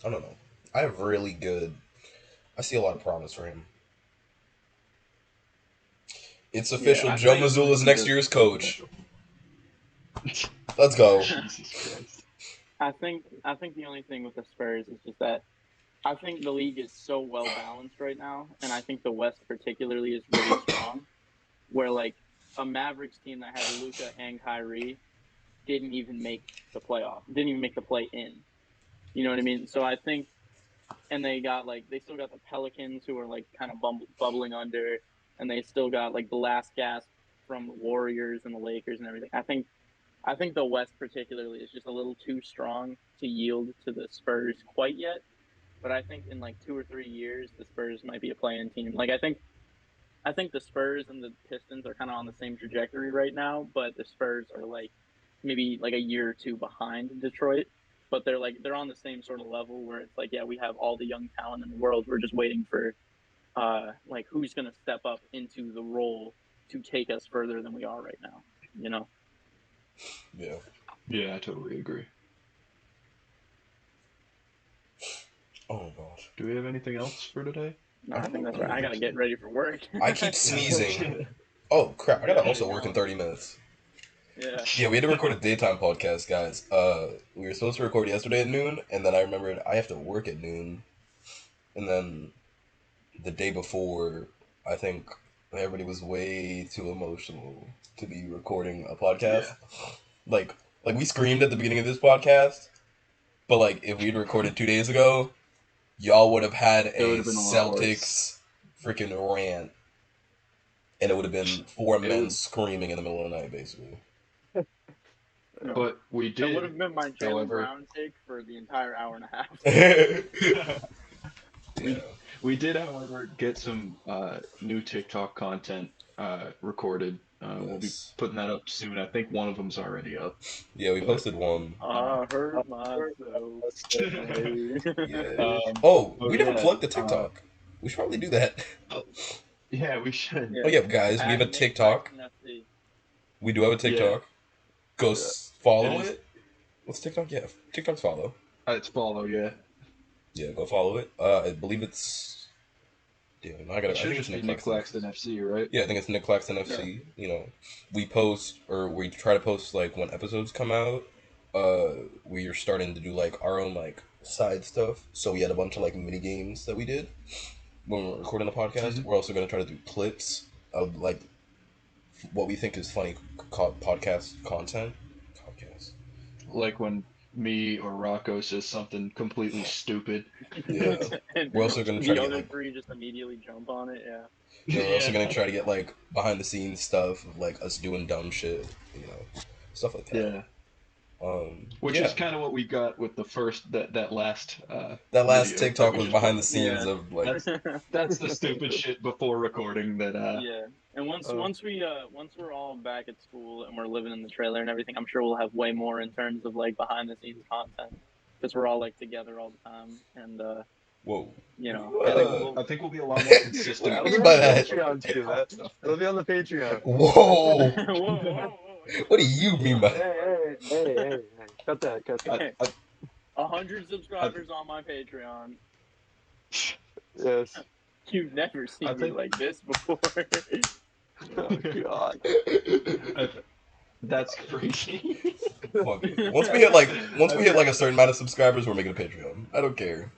I don't know. I have really good. I see a lot of promise for him. It's official. I Joe agree Mazzulla's he next does year's have coach. potential. Let's go. Jesus Christ. I think the only thing with the Spurs is just that I think the league is so well balanced right now, and I think the West particularly is really strong. Where like a Mavericks team that had Luka and Kyrie didn't even make the playoff, didn't even make the play in. You know what I mean? So I think, and they still got the Pelicans who are like kind of bubbling under, and they still got like the last gasp from the Warriors and the Lakers and everything. I think the West particularly is just a little too strong to yield to the Spurs quite yet. But I think in like 2 or 3 years, the Spurs might be a play-in team. Like I think the Spurs and the Pistons are kind of on the same trajectory right now, but the Spurs are like maybe like a year or two behind Detroit. But they're on the same sort of level where it's like, yeah, we have all the young talent in the world. We're just waiting for like who's going to step up into the role to take us further than we are right now. You know? Yeah. Yeah, I totally agree. Oh gosh. Do we have anything else for today? No, I think that's right. I got to get ready for work. I keep sneezing. Oh crap! I gotta also work in 30 minutes. Yeah. Yeah, we had to record a daytime podcast, guys. We were supposed to record yesterday at noon, and then I remembered I have to work at noon, and then the day before, I think everybody was way too emotional to be recording a podcast. Yeah. Like we screamed at the beginning of this podcast, but like if we'd recorded 2 days ago, y'all would have had It would a have been a lot worse. Celtics freaking rant, and it would have been four It men would, screaming in the middle of the night, basically. but we That would did, have been my Jalen however, Brown take for the entire hour and a half. Yeah. we did, however, get some new TikTok content recorded. We'll be Yes. putting that up soon. I think one of them's already up. Yeah, we But, posted one. I hurt myself. Yeah. Oh, Oh we never yeah, plugged the TikTok. We should probably do that. yeah, we should. Yeah. Oh yeah, guys, we have a At Nick TikTok. Claxton FC. We do have a TikTok. Go Yeah. follow It is- it. What's TikTok? Yeah, TikTok's follow. It's follow, yeah. Yeah, go follow it. I believe it's. Damn, I It think should it's just be Nick Nick Claxton. Claxton FC, right? Yeah, I think it's Nick Claxton FC. You know, we post or we try to post like when episodes come out. We are starting to do like our own like side stuff. So we had a bunch of like mini games that we did when we were recording the podcast. Mhm. We're also gonna try to do clips of like what we think is funny podcast content. Podcast. Like when me or Rocco says something completely stupid. Yeah. And We're also gonna try the to get other like. three just immediately jump on it. Yeah. Yeah, we're also Yeah. gonna try to get like behind the scenes stuff of like us doing dumb shit, stuff like that. Yeah. Which yeah. is kind of what we got with the first that last That last video TikTok we was just behind the put up. scenes Yeah. of like. That's the stupid shit before recording that Yeah. And once we're all back at school and we're living in the trailer and everything, I'm sure we'll have way more in terms of like behind the scenes content because we're all like together all the time and Whoa. you know I think we'll be a lot more consistent. That'll What be do you on mean by the that? Patreon too. It'll be on the Patreon. Whoa. whoa. What do you mean by? Hey. Cut that. I, 100 subscribers on my Patreon. Yes. You've never seen I me think- like this before. Oh God. That's crazy. Fuck it. Once we hit like a certain amount of subscribers, we're making a Patreon. I don't care.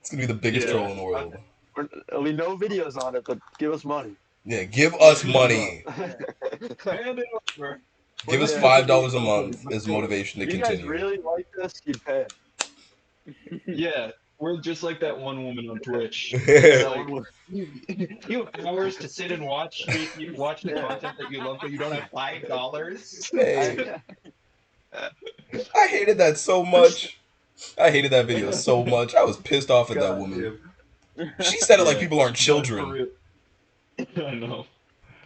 It's gonna be the biggest Yeah. troll in the world. There'll be no videos on it, but give us money. Yeah, give us money. Hand it over. Give us Yeah. $5 a month as motivation to If you guys continue. really like this, you'd pay. Yeah, we're just like that one woman on Twitch. Yeah. Like, you have hours to sit and watch you watch the content that you love, but you don't have $5. Hey, I hated that so much. I hated that video so much. I was pissed off at that God woman. damn. She said it like Yeah. people aren't But for children. real- I know.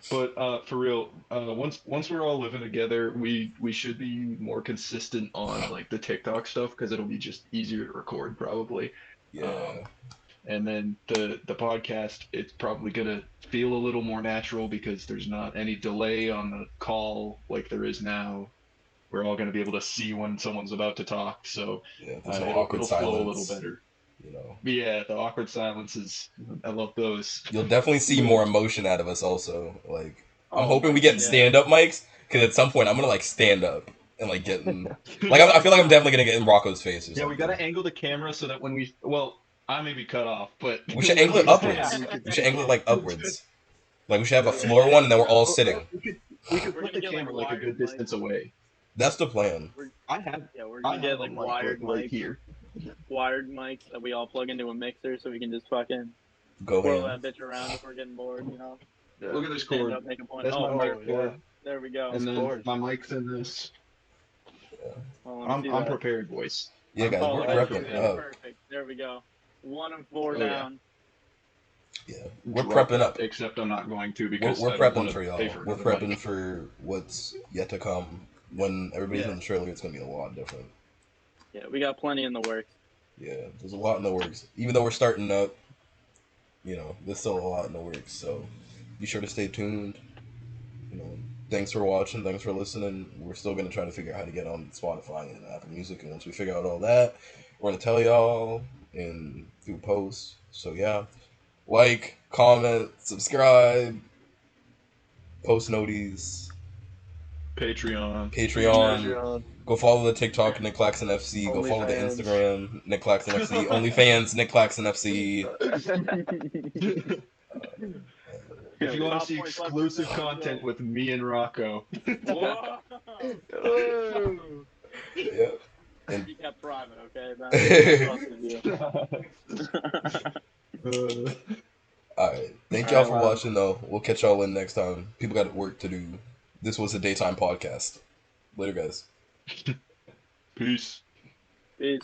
But for real, once we're all living together, we should be more consistent on like the TikTok stuff because it'll be just easier to record probably. Yeah. And then the podcast, it's probably gonna feel a little more natural because there's not any delay on the call like there is now. We're all gonna be able to see when someone's about to talk, so Yeah, there's no it'll awkward flow a little silence. better. You know. But yeah, the awkward silences, I love those. You'll definitely see more emotion out of us also. Like, I'm Oh hoping my we get God. stand-up mics, because at some point I'm gonna like stand up and like get in. Like, I feel like I'm definitely gonna get in Rocco's face or something. Yeah, we gotta angle the camera so that when I may be cut off, but We should angle it upwards. We should angle it like upwards. Like we should have a floor one and then we're all sitting. We could We're put gonna the get, like, camera like a wired good distance away. That's the plan. I have We're I gonna get have a like mic wired right mics, here. wired mics that we all plug into a mixer, so we can just fucking Go whirl in. that bitch around if we're getting bored, you know. Look at this Stand cord. up, make a point. That's my Oh, mic perfect. cord. There we go. And then cord. my mic's in this. Oh, let me see I'm that. prepared, boys. Yeah, guys, Oh, we're that's prepping perfect. up. Perfect. There we go. 1 of 4 Oh, yeah. down. Yeah, we're Drop prepping it, up. Except I'm not going to because We're I don't prepping wanna for y'all. pay for We're another prepping mic. for what's yet to come. When everybody's Yeah. in the trailer, it's gonna be a lot different. Yeah, we got plenty in the works. Yeah, there's a lot in the works. Even though we're starting up, you know, there's still a lot in the works. So be sure to stay tuned. You know, thanks for watching. Thanks for listening. We're still gonna try to figure out how to get on Spotify and Apple Music. And once we figure out all that, we're gonna tell y'all and do posts. So yeah, like, comment, subscribe, post noties, Patreon. Patreon. Go follow the TikTok Nick Claxon FC. Go follow the OnlyFans. Instagram Nick Claxon FC. OnlyFans Nick Claxon FC. If you want Top to see 25% exclusive of the content show. with me and Rocco, Whoa! Yeah. And Be kept private, okay? That's you. alright. Thank y'all for Alright, well. watching though. We'll catch y'all in next time. People got work to do. This was a daytime podcast. Later guys. peace. Peace.